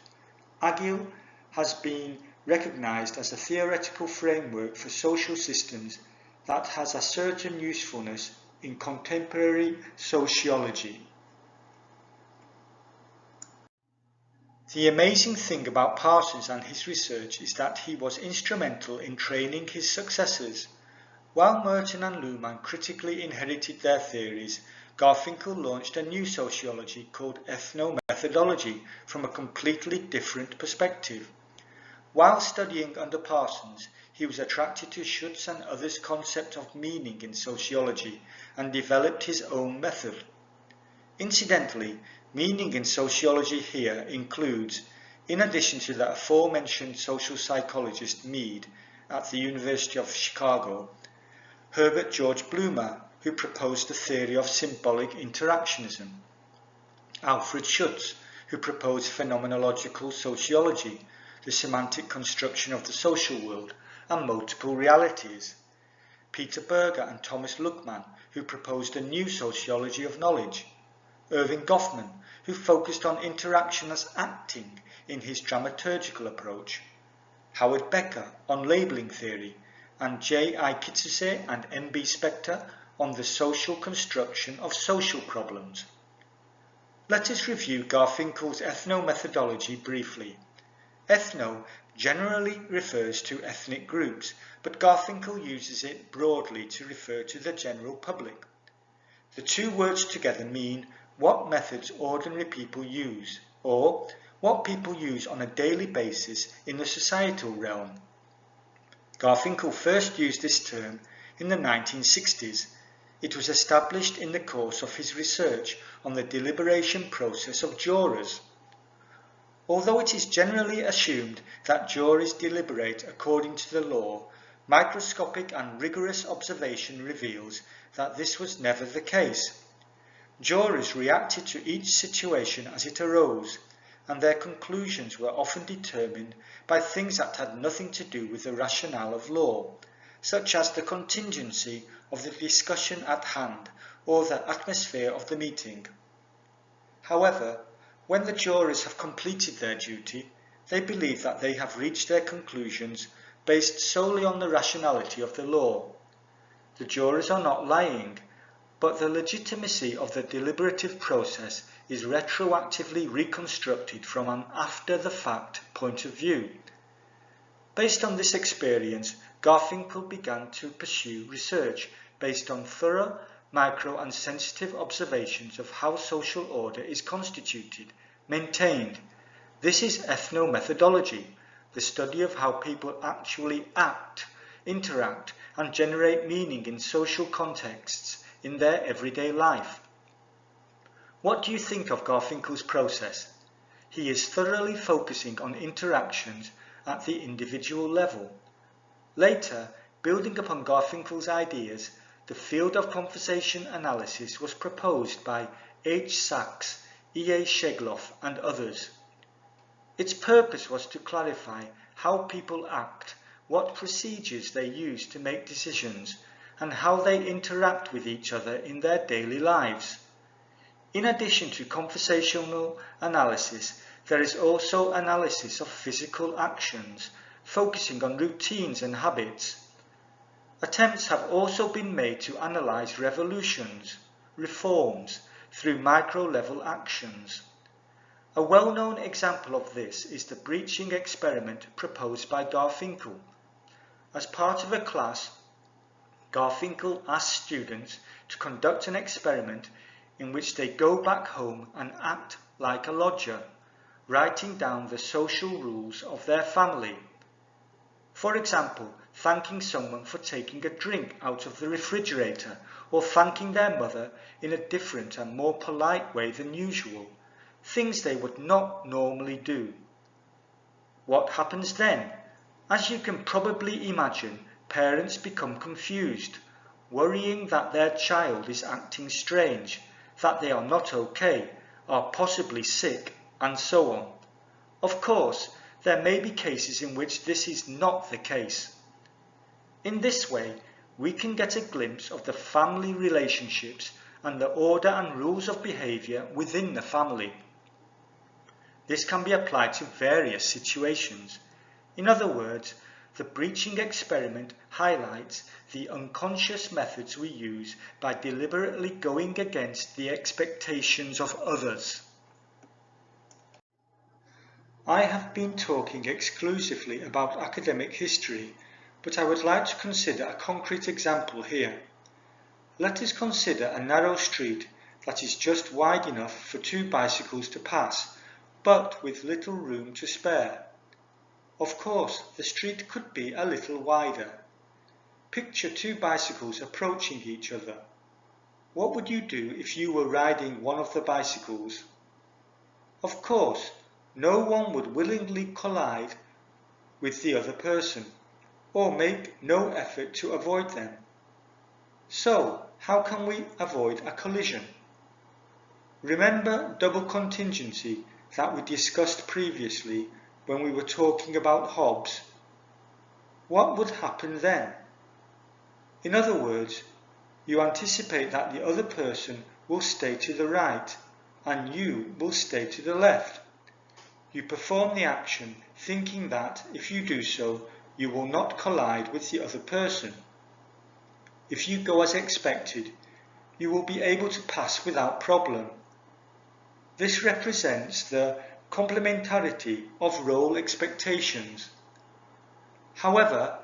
AGIL has been recognized as a theoretical framework for social systems that has a certain usefulness in contemporary sociology. The amazing thing about Parsons and his research is that he was instrumental in training his successors. While Merton and Luhmann critically inherited their theories, Garfinkel launched a new sociology called ethnomethodology from a completely different perspective. While studying under Parsons, he was attracted to Schutz and others' concept of meaning in sociology and developed his own method. Incidentally, meaning in sociology here includes, in addition to the aforementioned social psychologist Mead at the University of Chicago, Herbert George Blumer, who proposed the theory of symbolic interactionism, Alfred Schutz, who proposed phenomenological sociology, the semantic construction of the social world, and multiple realities, Peter Berger and Thomas Luckmann, who proposed a new sociology of knowledge, Irving Goffman, who focused on interaction as acting in his dramaturgical approach, Howard Becker on labelling theory, and J.I. Kitsuse and M.B. Spector on the social construction of social problems. Let us review Garfinkel's ethnomethodology briefly. Ethno generally refers to ethnic groups, but Garfinkel uses it broadly to refer to the general public. The two words together mean what methods ordinary people use, or what people use on a daily basis in the societal realm. Garfinkel first used this term in the 1960s. It was established in the course of his research on the deliberation process of jurors. Although it is generally assumed that juries deliberate according to the law, microscopic and rigorous observation reveals that this was never the case. Jurors reacted to each situation as it arose, and their conclusions were often determined by things that had nothing to do with the rationale of law, such as the contingency of the discussion at hand or the atmosphere of the meeting. However, when the jurors have completed their duty, they believe that they have reached their conclusions based solely on the rationality of the law. The jurors are not lying, but the legitimacy of the deliberative process is retroactively reconstructed from an after-the-fact point of view. Based on this experience, Garfinkel began to pursue research based on thorough, micro and sensitive observations of how social order is constituted, maintained, This is ethnomethodology, the study of how people actually act, interact, and generate meaning in social contexts in their everyday life. What do you think of Garfinkel's process? He is thoroughly focusing on interactions at the individual level. Later, building upon Garfinkel's ideas, the field of conversation analysis was proposed by H. Sachs, E. A. Shegloff, and others. Its purpose was to clarify how people act, what procedures they use to make decisions, and how they interact with each other in their daily lives. In addition to conversational analysis, there is also analysis of physical actions, focusing on routines and habits. Attempts have also been made to analyse revolutions, reforms, through micro-level actions. A well-known example of this is the breaching experiment proposed by Garfinkel. As part of a class, Garfinkel asked students to conduct an experiment in which they go back home and act like a lodger, writing down the social rules of their family. For example, thanking someone for taking a drink out of the refrigerator, or thanking their mother in a different and more polite way than usual, things they would not normally do. What happens then? As you can probably imagine, parents become confused, worrying that their child is acting strange, that they are not okay, are possibly sick, and so on. Of course, there may be cases in which this is not the case. In this way, we can get a glimpse of the family relationships and the order and rules of behaviour within the family. This can be applied to various situations. In other words, the breaching experiment highlights the unconscious methods we use by deliberately going against the expectations of others. I have been talking exclusively about academic history, but I would like to consider a concrete example here. Let us consider a narrow street that is just wide enough for two bicycles to pass, but with little room to spare. Of course, the street could be a little wider. Picture two bicycles approaching each other. What would you do if you were riding one of the bicycles? Of course, no one would willingly collide with the other person, or make no effort to avoid them. So, how can we avoid a collision? Remember double contingency that we discussed previously when we were talking about Hobbes? What would happen then? In other words, you anticipate that the other person will stay to the right and you will stay to the left. You perform the action thinking that if you do so, you will not collide with the other person. If you go as expected, you will be able to pass without problem. This represents the complementarity of role expectations. However,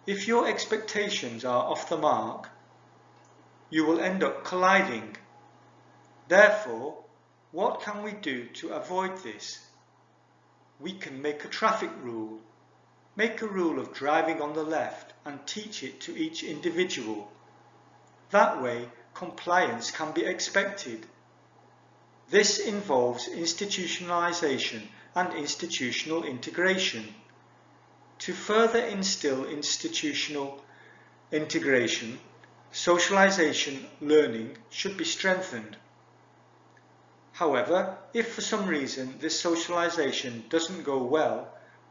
if your expectations are off the mark, you will end up colliding. Therefore, what can we do to avoid this? We can make a traffic rule. Make a rule of driving on the left and teach it to each individual. That way, compliance can be expected. This involves institutionalization and institutional integration. To further instill institutional integration, socialization learning should be strengthened. However, if for some reason this socialization doesn't go well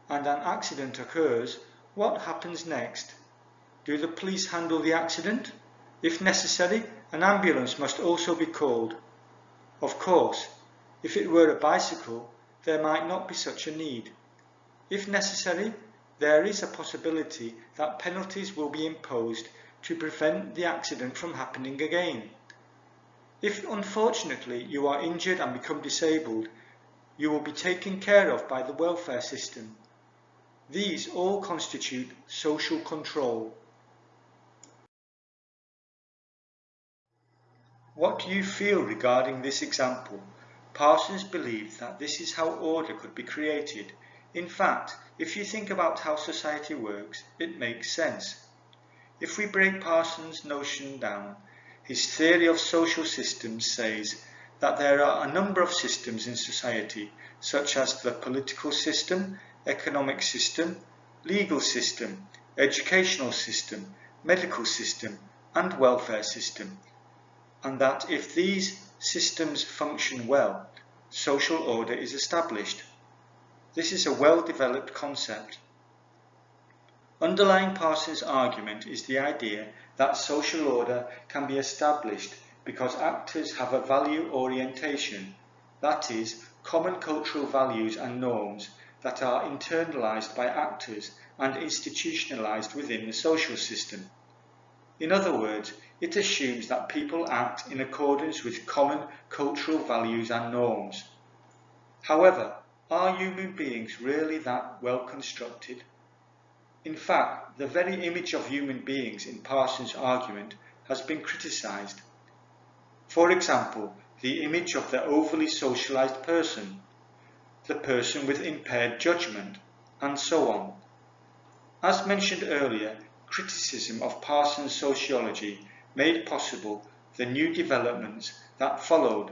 and an accident occurs, what happens next? Do the police handle the accident? If necessary, an ambulance must also be called. Of course, if it were a bicycle, there might not be such a need. If necessary, there is a possibility that penalties will be imposed to prevent the accident from happening again. If unfortunately you are injured and become disabled, you will be taken care of by the welfare system. These all constitute social control. What do you feel regarding this example? Parsons believed that this is how order could be created. In fact, if you think about how society works, it makes sense. If we break Parsons' notion down, his theory of social systems says that there are a number of systems in society, such as the political system, economic system, legal system, educational system, medical system, and welfare system, and that if these systems function well, social order is established. This is a well-developed concept. Underlying Parsons' argument is the idea that social order can be established because actors have a value orientation, that is, common cultural values and norms that are internalized by actors and institutionalized within the social system. In other words, it assumes that people act in accordance with common cultural values and norms. However, are human beings really that well constructed? In fact, the very image of human beings in Parsons' argument has been criticized. For example, the image of the overly socialized person, the person with impaired judgment, and so on. As mentioned earlier, criticism of Parsons' sociology made possible the new developments that followed.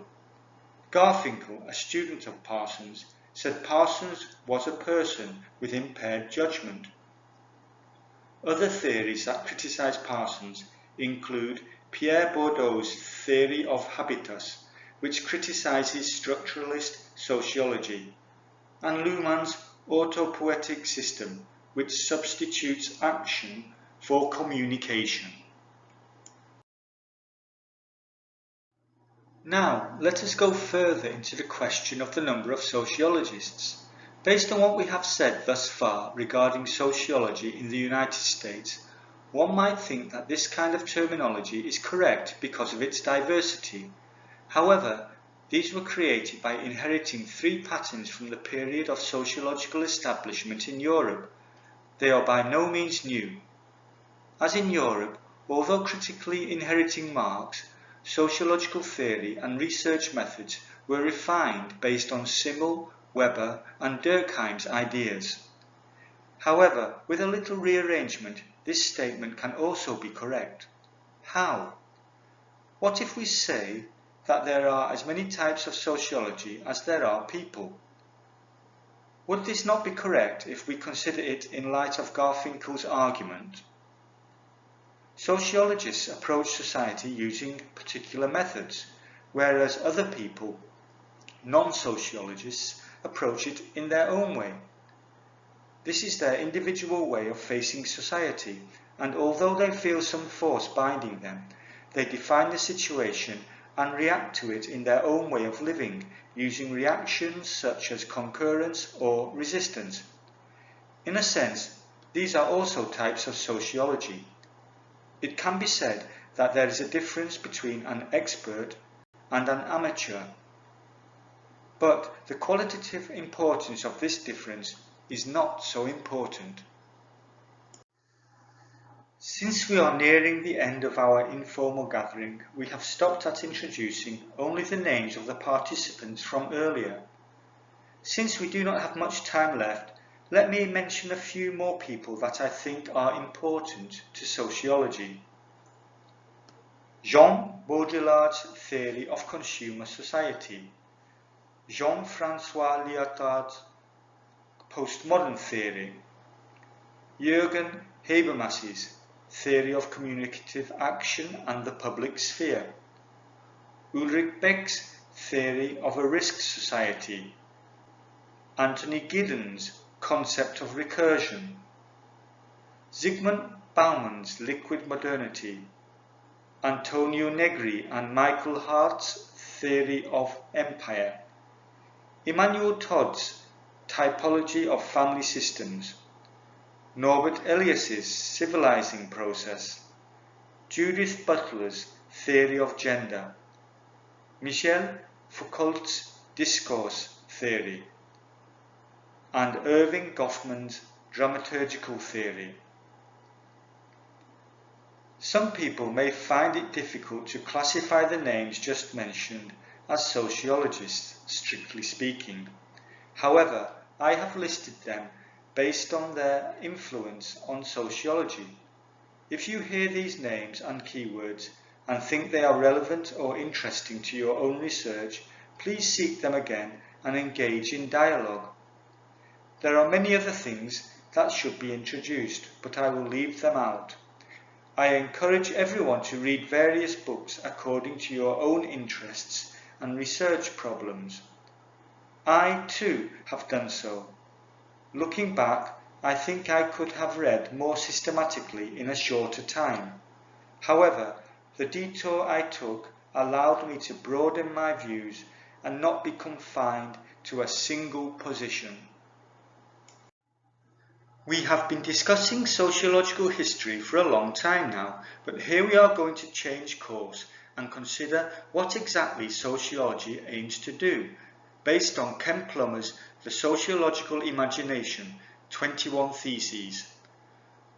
Garfinkel, a student of Parsons, said Parsons was a person with impaired judgment. Other theories that criticize Parsons include Pierre Bourdieu's theory of habitus, which criticizes structuralist sociology, and Luhmann's autopoietic system, which substitutes action for communication. Now, let us go further into the question of the number of sociologists. Based on what we have said thus far regarding sociology in the United States, one might think that this kind of terminology is correct because of its diversity. However, these were created by inheriting three patterns from the period of sociological establishment in Europe. They are by no means new. As in Europe, although critically inheriting Marx, sociological theory and research methods were refined based on Simmel, Weber and Durkheim's ideas. However, with a little rearrangement, this statement can also be correct. How? What if we say that there are as many types of sociology as there are people? Would this not be correct if we consider it in light of Garfinkel's argument? Sociologists approach society using particular methods, whereas other people, non-sociologists, approach it in their own way. This is their individual way of facing society, and although they feel some force binding them, they define the situation and react to it in their own way of living, using reactions such as concurrence or resistance. In a sense, these are also types of sociology. It can be said that there is a difference between an expert and an amateur. But the qualitative importance of this difference is not so important. Since we are nearing the end of our informal gathering, we have stopped at introducing only the names of the participants from earlier. Since we do not have much time left, let me mention a few more people that I think are important to sociology. Jean Baudrillard's theory of consumer society, Jean-François Lyotard's postmodern theory, Jürgen Habermas's theory of communicative action and the public sphere, Ulrich Beck's theory of a risk society, Anthony Giddens' concept of recursion, Zygmunt Bauman's liquid modernity, Antonio Negri and Michael Hart's theory of empire, Emmanuel Todd's typology of family systems, Norbert Elias's civilizing process, Judith Butler's theory of gender, Michel Foucault's discourse theory, and Irving Goffman's dramaturgical theory. Some people may find it difficult to classify the names just mentioned as sociologists, strictly speaking. However, I have listed them based on their influence on sociology. If you hear these names and keywords and think they are relevant or interesting to your own research, please seek them again and engage in dialogue. There are many other things that should be introduced, but I will leave them out. I encourage everyone to read various books according to your own interests and research problems. I too have done so. Looking back, I think I could have read more systematically in a shorter time. However, the detour I took allowed me to broaden my views and not be confined to a single position. We have been discussing sociological history for a long time now, but here we are going to change course and consider what exactly sociology aims to do, based on Ken Plummer's The Sociological Imagination, 21 Theses.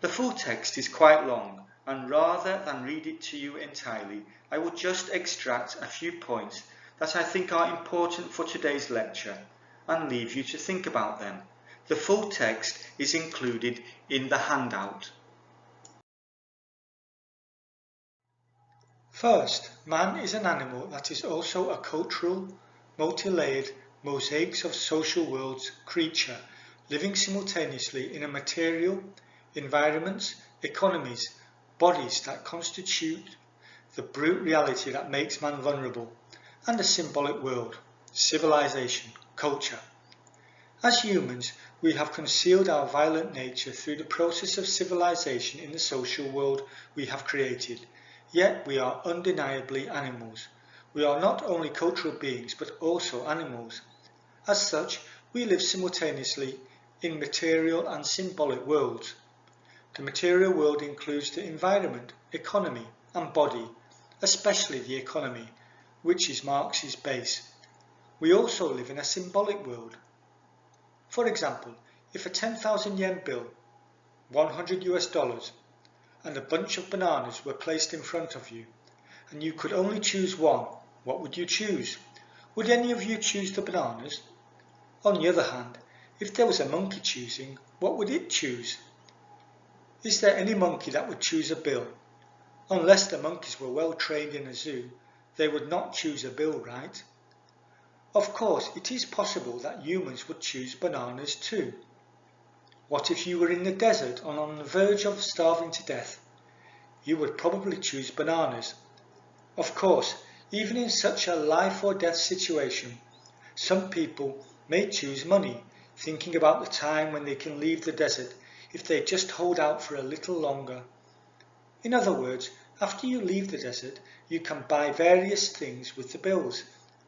The full text is quite long, and rather than read it to you entirely, I will just extract a few points that I think are important for today's lecture and leave you to think about them. The full text is included in the handout. First, man is an animal that is also a cultural, multi-layered mosaics of social worlds creature, living simultaneously in a material, environments, economies, bodies that constitute the brute reality that makes man vulnerable, and a symbolic world, civilization, culture. As humans, we have concealed our violent nature through the process of civilization in the social world we have created, yet we are undeniably animals. We are not only cultural beings but also animals. As such, we live simultaneously in material and symbolic worlds. The material world includes the environment, economy and body, especially the economy, which is Marx's base. We also live in a symbolic world. For example, if a 10,000 yen bill, $100, and a bunch of bananas were placed in front of you, and you could only choose one, what would you choose? Would any of you choose the bananas? On the other hand, if there was a monkey choosing, what would it choose? Is there any monkey that would choose a bill? Unless the monkeys were well trained in a zoo, they would not choose a bill, right? Of course, it is possible that humans would choose bananas too. What if you were in the desert and on the verge of starving to death? You would probably choose bananas. Of course, even in such a life or death situation, some people may choose money, thinking about the time when they can leave the desert if they just hold out for a little longer. In other words, after you leave the desert, you can buy various things with the bills,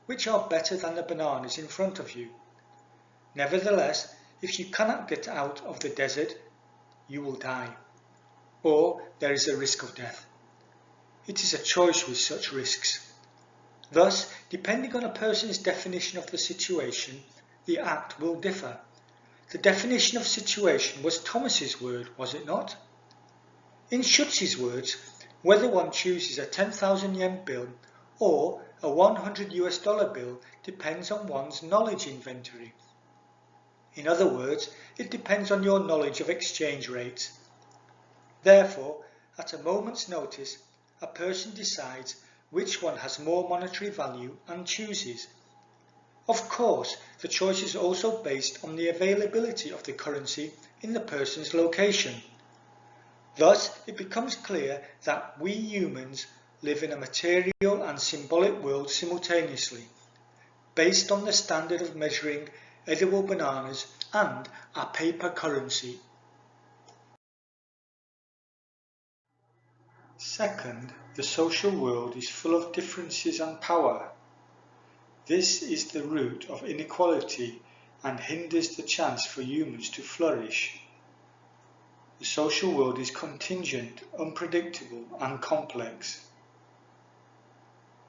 which are better than the bananas in front of you. Nevertheless, if you cannot get out of the desert, you will die, or there is a risk of death. It is a choice with such risks. Thus, depending on a person's definition of the situation, the act will differ. The definition of situation was Thomas's word, was it not? In Schutz's words, whether one chooses a 10,000 yen bill or a $100 bill depends on one's knowledge inventory. In other words, it depends on your knowledge of exchange rates. Therefore, at a moment's notice, a person decides which one has more monetary value and chooses. Of course, the choice is also based on the availability of the currency in the person's location. Thus, it becomes clear that we humans live in a material and symbolic world simultaneously, based on the standard of measuring edible bananas and a paper currency. Second, the social world is full of differences and power. This is the root of inequality and hinders the chance for humans to flourish. The social world is contingent, unpredictable and complex.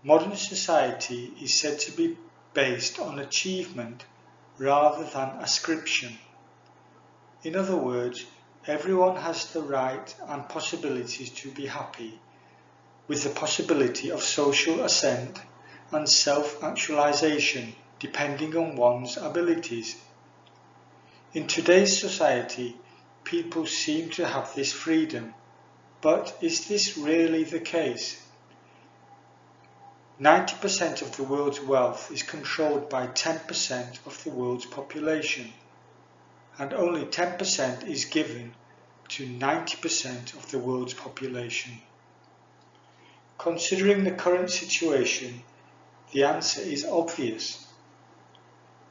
Modern society is said to be based on achievement rather than ascription. In other words, everyone has the right and possibilities to be happy, with the possibility of social ascent and self-actualization depending on one's abilities. In today's society, people seem to have this freedom, but is this really the case? 90% of the world's wealth is controlled by 10% of the world's population, and only 10% is given to 90% of the world's population. Considering the current situation, the answer is obvious.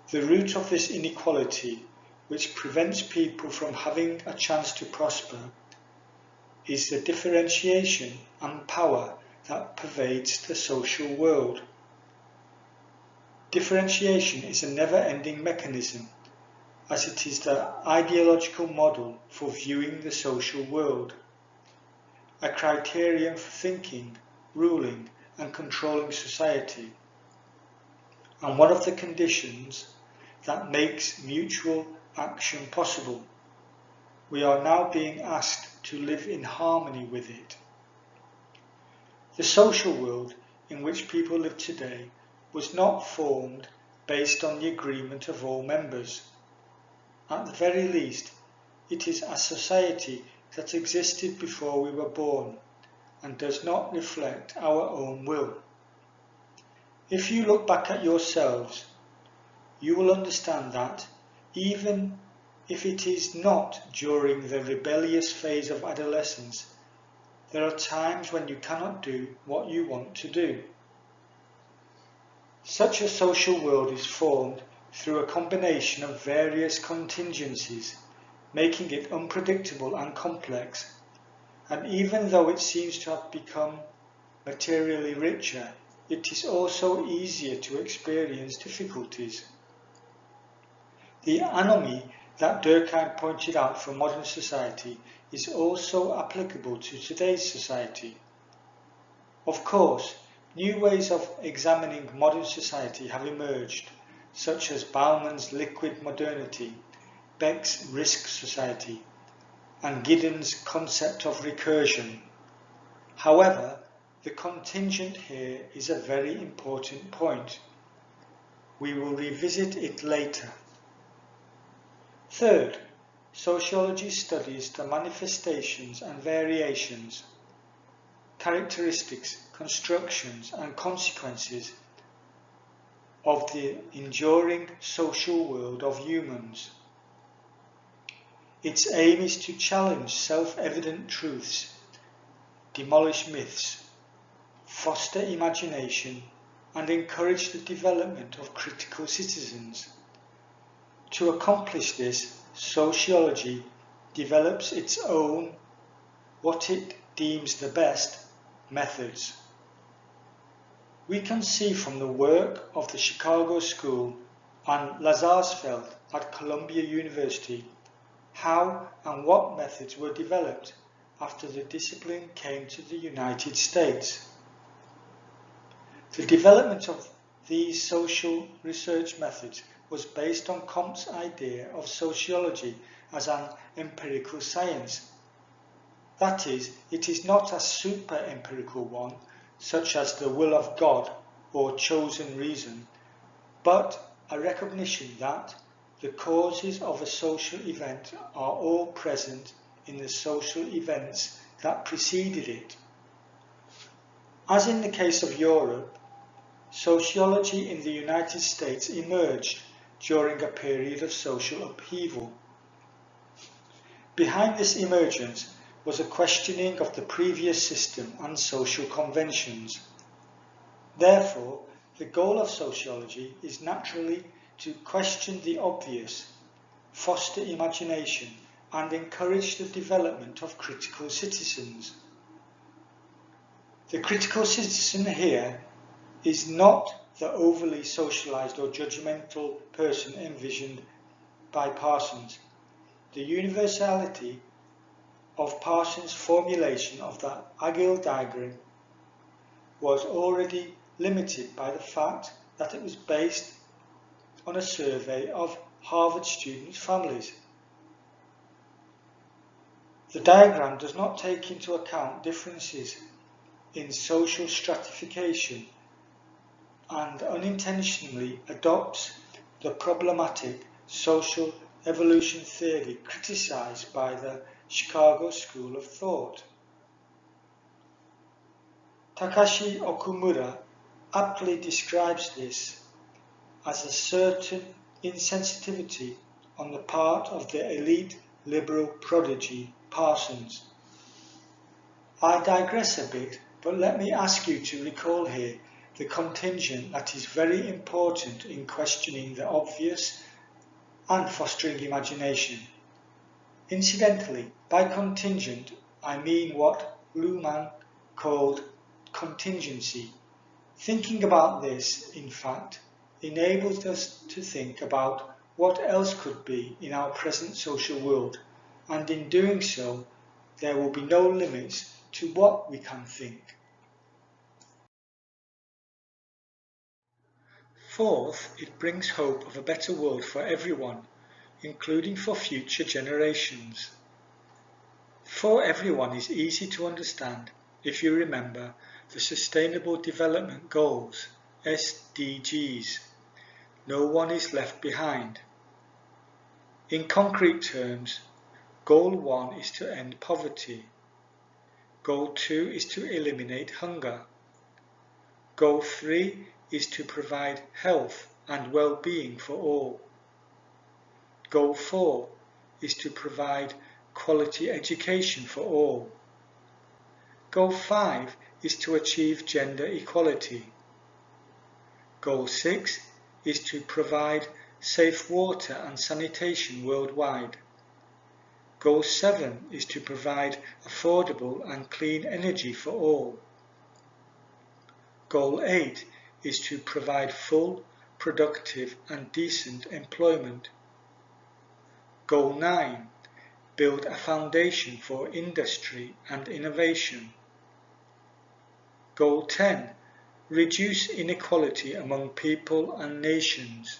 The root of this inequality, which prevents people from having a chance to prosper, is the differentiation and power that pervades the social world. Differentiation is a never-ending mechanism, as it is the ideological model for viewing the social world, a criterion for thinking, ruling and controlling society, and one of the conditions that makes mutual action possible. We are now being asked to live in harmony with it. The social world in which people live today was not formed based on the agreement of all members. At the very least, it is a society that existed before we were born and does not reflect our own will. If you look back at yourselves, you will understand that even if it is not during the rebellious phase of adolescence, there are times when you cannot do what you want to do. Such a social world is formed through a combination of various contingencies, making it unpredictable and complex, and even though it seems to have become materially richer, it is also easier to experience difficulties. The anomy that Durkheim pointed out for modern society is also applicable to today's society. Of course, new ways of examining modern society have emerged, such as Bauman's liquid modernity, Beck's risk society, and Giddens' concept of recursion. However, the contingent here is a very important point. We will revisit it later. Third, sociology studies the manifestations and variations, characteristics, constructions and consequences of the enduring social world of humans. Its aim is to challenge self-evident truths, demolish myths, foster imagination, and encourage the development of critical citizens. To accomplish this, sociology develops its own, what it deems the best, methods. We can see from the work of the Chicago School and Lazarsfeld at Columbia University how and what methods were developed after the discipline came to the United States. The development of these social research methods was based on Comte's idea of sociology as an empirical science. That is, it is not a super-empirical one, such as the will of God or chosen reason, but a recognition that the causes of a social event are all present in the social events that preceded it. As in the case of Europe, sociology in the United States emerged during a period of social upheaval. Behind this emergence was a questioning of the previous system and social conventions. Therefore, the goal of sociology is naturally to question the obvious, foster imagination, and encourage the development of critical citizens. The critical citizen here is not the overly socialized or judgmental person envisioned by Parsons. The universality of Parsons' formulation of the Agile diagram was already limited by the fact that it was based on a survey of Harvard students' families. The diagram does not take into account differences in social stratification and unintentionally adopts the problematic social evolution theory criticized by the Chicago School of Thought. Takashi Okumura aptly describes this as a certain insensitivity on the part of the elite liberal prodigy Parsons. I digress a bit, but let me ask you to recall here the contingent that is very important in questioning the obvious and fostering imagination. Incidentally, by contingent, I mean what Luhmann called contingency. Thinking about this, in fact, enables us to think about what else could be in our present social world, and in doing so, there will be no limits to what we can think. Fourth, it brings hope of a better world for everyone, including for future generations. For everyone is easy to understand if you remember the Sustainable Development Goals, SDGs. No one is left behind. In concrete terms, Goal 1 is to end poverty. Goal 2 is to eliminate hunger. Goal 3 is to provide health and well-being for all. Goal 4 is to provide quality education for all. Goal 5 is to achieve gender equality. Goal 6 is to provide safe water and sanitation worldwide. Goal 7 is to provide affordable and clean energy for all. Goal 8 is to provide full, productive and decent employment. Goal 9, build a foundation for industry and innovation. Goal 10, reduce inequality among people and nations.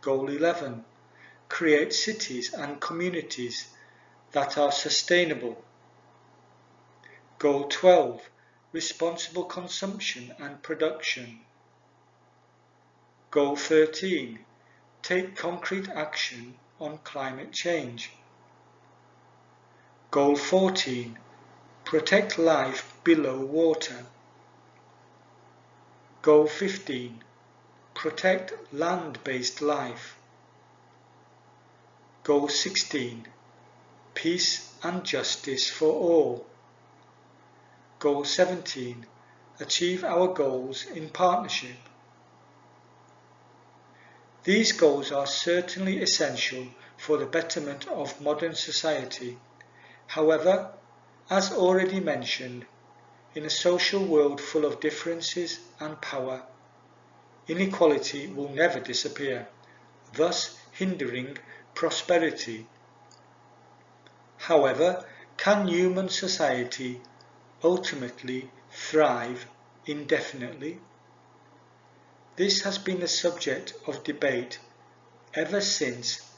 Goal 11, create cities and communities that are sustainable. Goal 12, responsible consumption and production. Goal 13, take concrete action on climate change. Goal 14, protect life below water. Goal 15, protect land-based life. Goal 16, peace and justice for all. Goal 17, achieve our goals in partnership. These goals are certainly essential for the betterment of modern society. However, as already mentioned, in a social world full of differences and power, inequality will never disappear, thus hindering prosperity. However, can human society ultimately thrive indefinitely? This has been the subject of debate ever since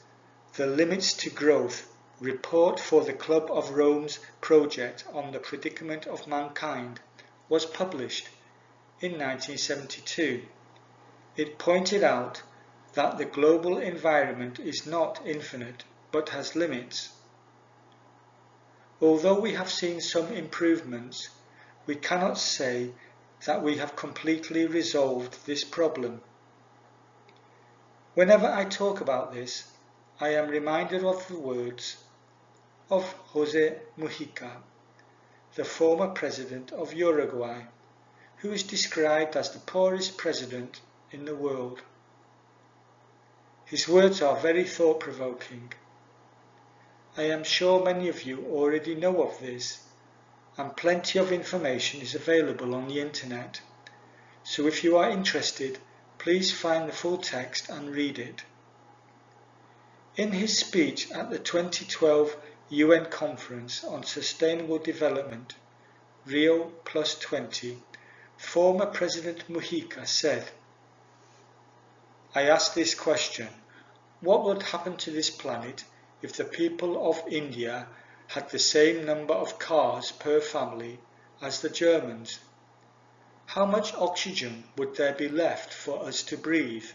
the Limits to Growth report for the Club of Rome's project on the predicament of mankind was published in 1972. It pointed out that the global environment is not infinite but has limits. Although we have seen some improvements, we cannot say that we have completely resolved this problem. Whenever I talk about this, I am reminded of the words of José Mujica, the former president of Uruguay, who is described as the poorest president in the world. His words are very thought-provoking. I am sure many of you already know of this, and plenty of information is available on the internet, so if you are interested, please find the full text and read it. In his speech at the 2012 UN Conference on Sustainable Development, Rio +20, former President Mujica said, "I ask this question, what would happen to this planet if the people of India had the same number of cars per family as the Germans? how much oxygen would there be left for us to breathe?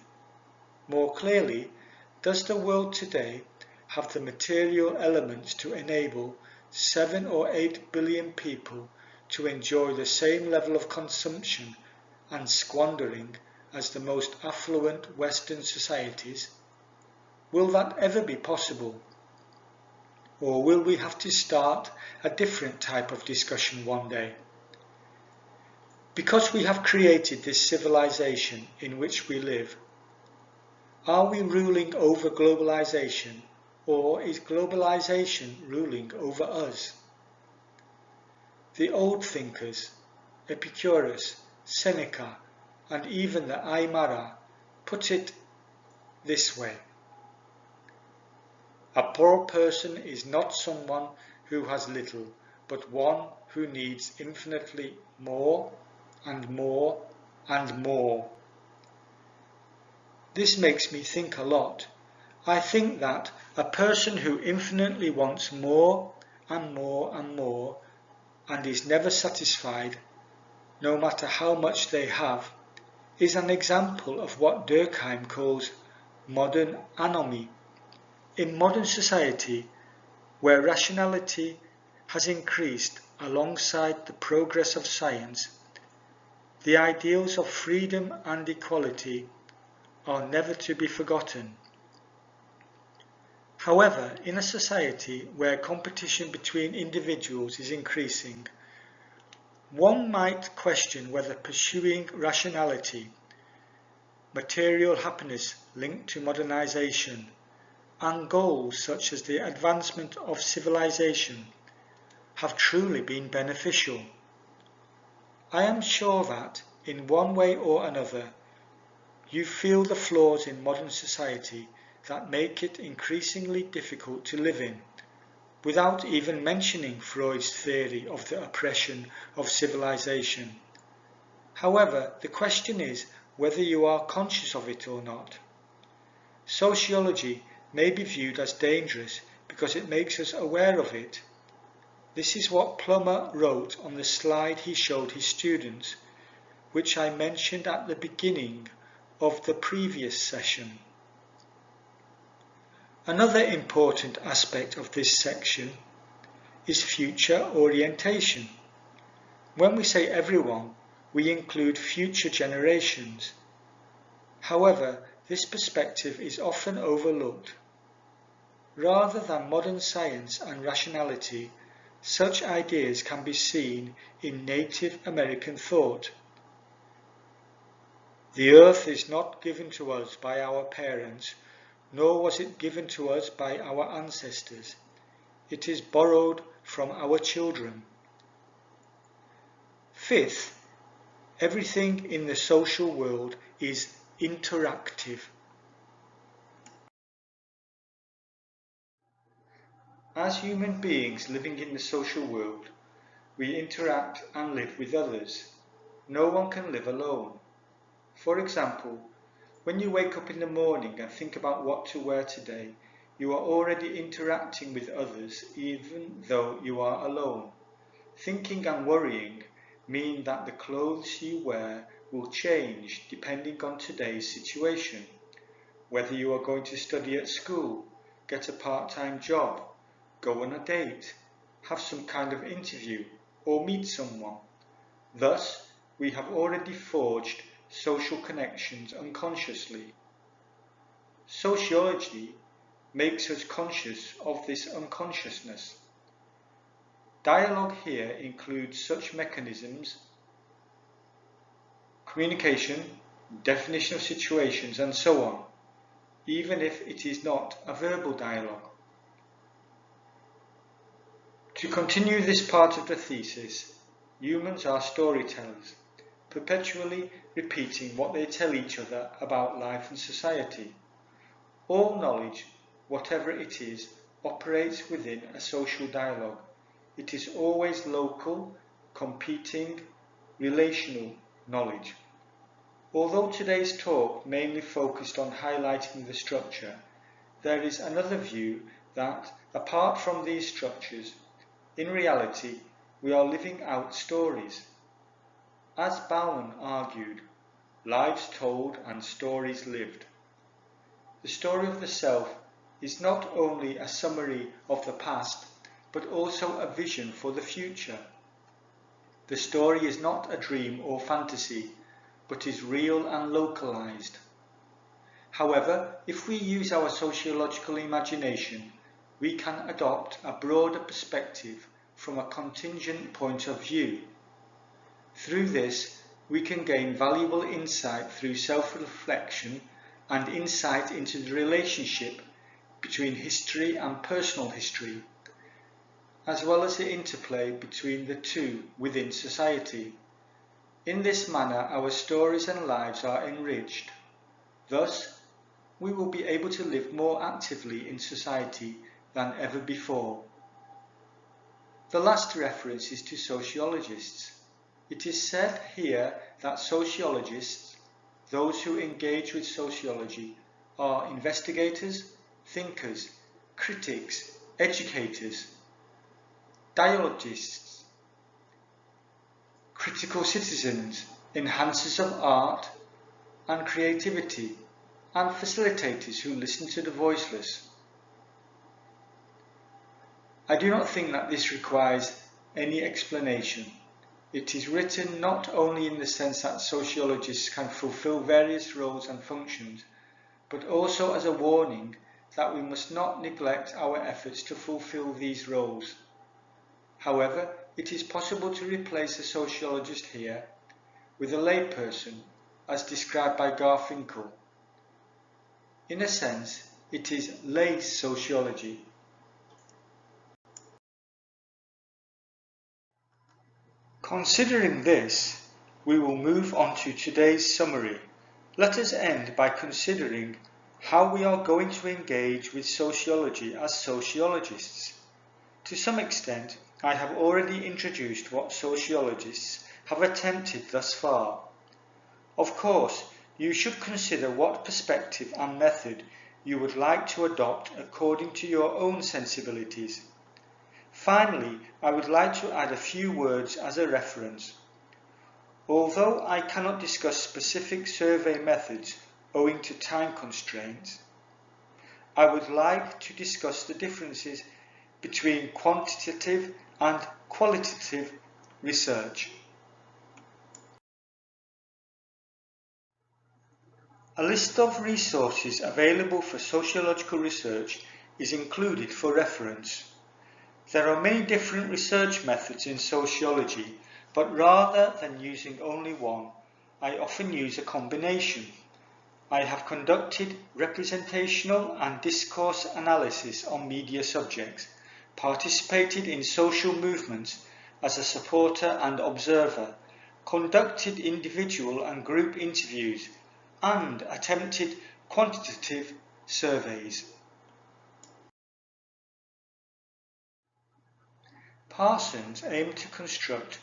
More clearly, does the world today have the material elements to enable 7 or 8 billion people to enjoy the same level of consumption and squandering as the most affluent Western societies? Will that ever be possible? Or will we have to start a different type of discussion one day? Because we have created this civilization in which we live, are we ruling over globalization, or is globalization ruling over us? The old thinkers, Epicurus, Seneca, and even the Aymara put it this way: a poor person is not someone who has little, but one who needs infinitely more and more and more. This makes me think a lot. I think that a person who infinitely wants more and more and more and is never satisfied, no matter how much they have, is an example of what Durkheim calls modern anomie. In modern society, where rationality has increased alongside the progress of science, the ideals of freedom and equality are never to be forgotten. However, in a society where competition between individuals is increasing, one might question whether pursuing rationality, material happiness linked to modernization, and goals such as the advancement of civilization have truly been beneficial. I am sure that, in one way or another, you feel the flaws in modern society that make it increasingly difficult to live in, without even mentioning Freud's theory of the oppression of civilization. However, the question is whether you are conscious of it or not. Sociology may be viewed as dangerous because it makes us aware of it. This is what Plummer wrote on the slide he showed his students, which I mentioned at the beginning of the previous session. Another important aspect of this section is future orientation. When we say everyone, we include future generations. However, this perspective is often overlooked. Rather than modern science and rationality, such ideas can be seen in Native American thought. The earth is not given to us by our parents, nor was it given to us by our ancestors. It is borrowed from our children. Fifth, everything in the social world is interactive. As human beings living in the social world, we interact and live with others. No one can live alone. For example, when you wake up in the morning and think about what to wear today, you are already interacting with others even though you are alone. Thinking and worrying mean that the clothes you wear will change depending on today's situation. Whether you are going to study at school, get a part-time job, go on a date, have some kind of interview, or meet someone. Thus, we have already forged social connections unconsciously. Sociology makes us conscious of this unconsciousness. Dialogue here includes such mechanisms: communication, definition of situations, and so on, even if it is not a verbal dialogue. To continue this part of the thesis, humans are storytellers, perpetually repeating what they tell each other about life and society. All knowledge, whatever it is, operates within a social dialogue. It is always local, competing, relational knowledge. Although today's talk mainly focused on highlighting the structure, there is another view that, apart from these structures, in reality, we are living out stories. as Bauman argued, lives told and stories lived. The story of the self is not only a summary of the past, but also a vision for the future. The story is not a dream or fantasy, but is real and localized. However, if we use our sociological imagination, we can adopt a broader perspective from a contingent point of view. Through this, we can gain valuable insight through self-reflection and insight into the relationship between history and personal history, as well as the interplay between the two within society. In this manner, our stories and lives are enriched. Thus, we will be able to live more actively in society than ever before. The last reference is to sociologists. It is said here that sociologists, those who engage with sociology, are investigators, thinkers, critics, educators, dialogists, critical citizens, enhancers of art and creativity, and facilitators who listen to the voiceless. I do not think that this requires any explanation. It is written not only in the sense that sociologists can fulfill various roles and functions, but also as a warning that we must not neglect our efforts to fulfill these roles. However, it is possible to replace a sociologist here with a layperson, as described by Garfinkel. In a sense, it is lay sociology. Considering this, we will move on to today's summary. Let us end by considering how we are going to engage with sociology as sociologists. To some extent, I have already introduced what sociologists have attempted thus far. Of course, you should consider what perspective and method you would like to adopt according to your own sensibilities. Finally, I would like to add a few words as a reference. Although I cannot discuss specific survey methods owing to time constraints, I would like to discuss the differences between quantitative and qualitative research. A list of resources available for sociological research is included for reference. There are many different research methods in sociology, but rather than using only one, I often use a combination. I have conducted representational and discourse analysis on media subjects, participated in social movements as a supporter and observer, conducted individual and group interviews, and attempted quantitative surveys. Parsons aimed to construct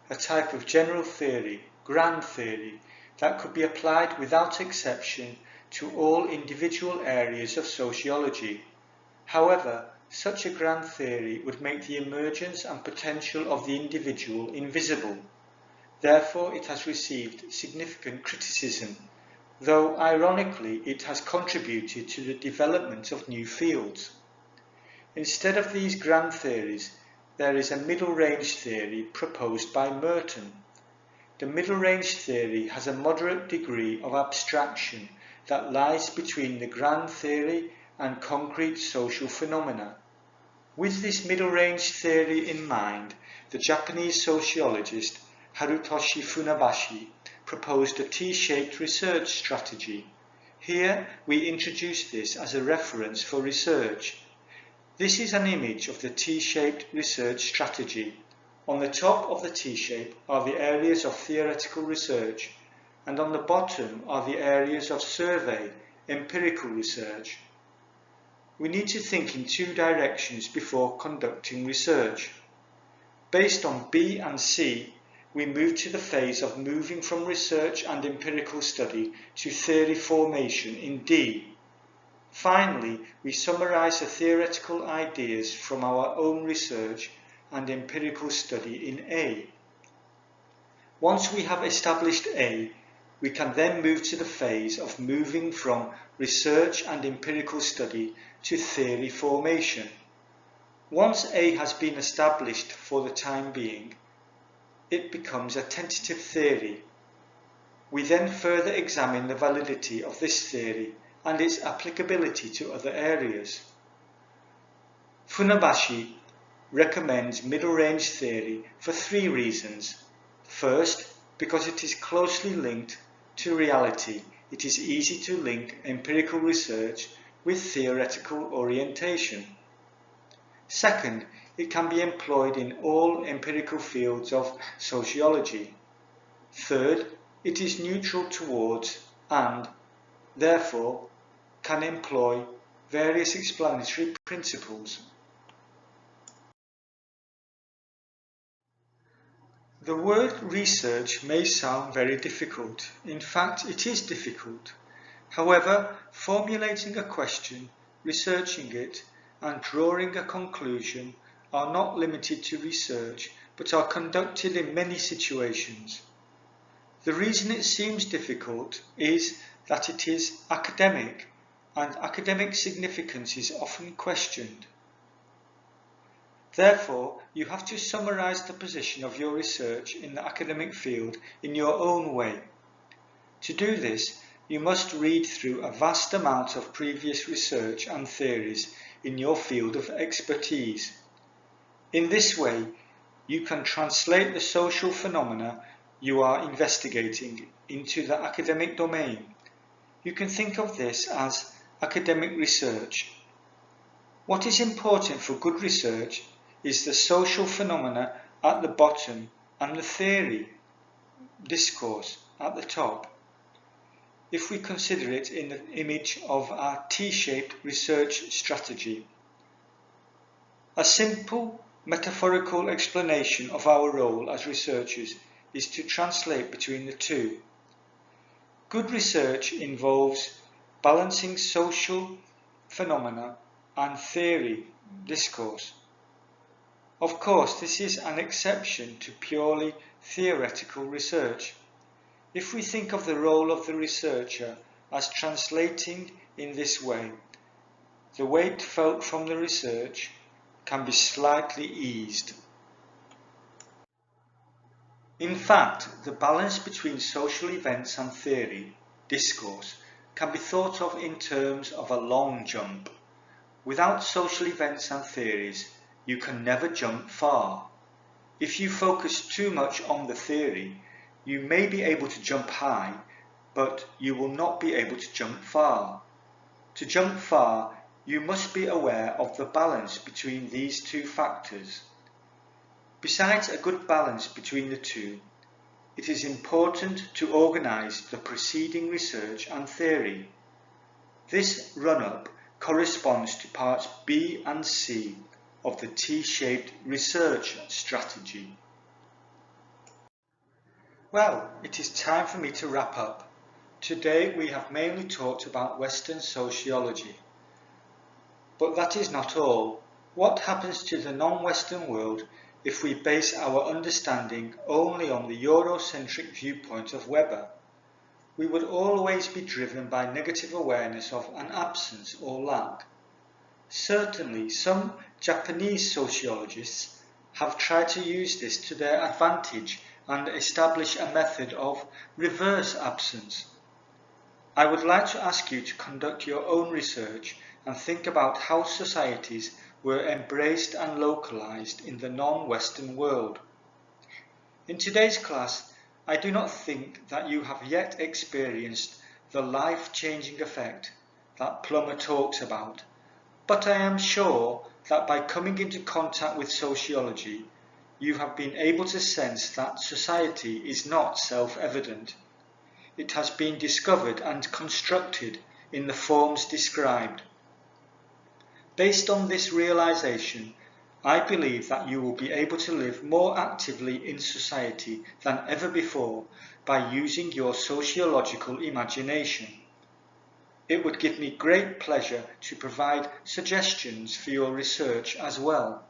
a type of general theory, grand theory, that could be applied without exception to all individual areas of sociology. However, such a grand theory would make the emergence and potential of the individual invisible. Therefore, it has received significant criticism, though ironically it has contributed to the development of new fields. Instead of these grand theories, there is a middle-range theory proposed by Merton. The middle-range theory has a moderate degree of abstraction that lies between the grand theory and concrete social phenomena. With this middle-range theory in mind, the Japanese sociologist Harutoshi Funabashi proposed a T-shaped research strategy. Here we introduce this as a reference for research. This is an image of the T-shaped research strategy. On the top of the T-shape are the areas of theoretical research, and on the bottom are the areas of survey, empirical research. We need to think in two directions before conducting research. Based on B and C, we move to the phase of moving from research and empirical study to theory formation in D. Finally, we summarize the theoretical ideas from our own research and empirical study in A. Once we have established A, we can then move to the phase of moving from research and empirical study to theory formation. Once A has been established for the time being, it becomes a tentative theory. We then further examine the validity of this theory and its applicability to other areas. Funabashi recommends middle-range theory for 3 reasons. First, because it is closely linked to reality. It is easy to link empirical research with theoretical orientation. Second, it can be employed in all empirical fields of sociology. Third, it is neutral towards and, therefore, can employ various explanatory principles. The word research may sound very difficult. In fact, it is difficult. However, formulating a question, researching it, and drawing a conclusion are not limited to research, but are conducted in many situations. The reason it seems difficult is that it is academic, and academic significance is often questioned. Therefore, you have to summarize the position of your research in the academic field in your own way. To do this, you must read through a vast amount of previous research and theories in your field of expertise. In this way, you can translate the social phenomena you are investigating into the academic domain. You can think of this as academic research. What is important for good research is the social phenomena at the bottom and the theory, discourse, at the top. If we consider it in the image of our T-shaped research strategy. A simple metaphorical explanation of our role as researchers is to translate between the two. Good research involves balancing social phenomena and theory, discourse. Of course, this is an exception to purely theoretical research. If we think of the role of the researcher as translating in this way, the weight felt from the research can be slightly eased. In fact, the balance between social events and theory, discourse, can be thought of in terms of a long jump. Without social events and theories, you can never jump far. If you focus too much on the theory, you may be able to jump high, but you will not be able to jump far. To jump far, you must be aware of the balance between these two factors. Besides a good balance between the two, it is important to organize the preceding research and theory. This run-up corresponds to parts B and C of the T-shaped research strategy. Well, it is time for me to wrap up. Today we have mainly talked about Western sociology. But that is not all. What happens to the non-Western world if we base our understanding only on the Eurocentric viewpoint of Weber? We would always be driven by negative awareness of an absence or lack. Certainly, some Japanese sociologists have tried to use this to their advantage and establish a method of reverse absence. I would like to ask you to conduct your own research and think about how societies were embraced and localized in the non-Western world. In today's class, I do not think that you have yet experienced the life-changing effect that Plummer talks about, but I am sure that by coming into contact with sociology, you have been able to sense that society is not self-evident. It has been discovered and constructed in the forms described. Based on this realization, I believe that you will be able to live more actively in society than ever before by using your sociological imagination. It would give me great pleasure to provide suggestions for your research as well.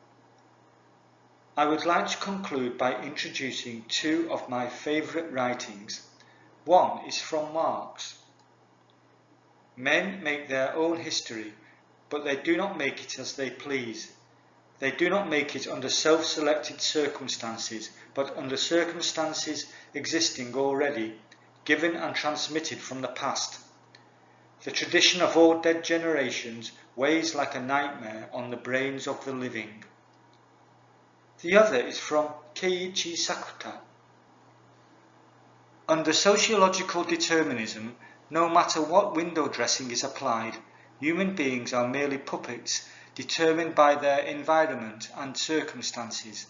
I would like to conclude by introducing two of my favourite writings. One is from Marx. Men make their own history, but they do not make it as they please. They do not make it under self-selected circumstances, but under circumstances existing already, given and transmitted from the past. The tradition of all dead generations weighs like a nightmare on the brains of the living. The other is from Keiichi Sakuta. Under sociological determinism, no matter what window dressing is applied, human beings are merely puppets determined by their environment and circumstances.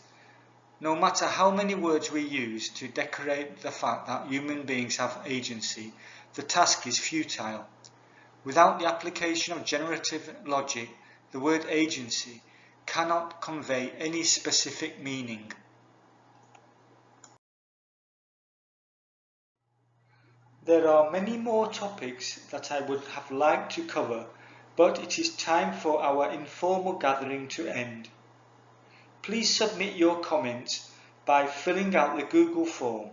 No matter how many words we use to decorate the fact that human beings have agency, the task is futile. Without the application of generative logic, the word agency cannot convey any specific meaning. There are many more topics that I would have liked to cover, but it is time for our informal gathering to end. Please submit your comments by filling out the Google form.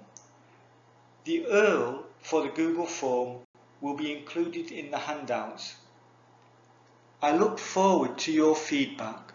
The URL for the Google form will be included in the handouts. I look forward to your feedback.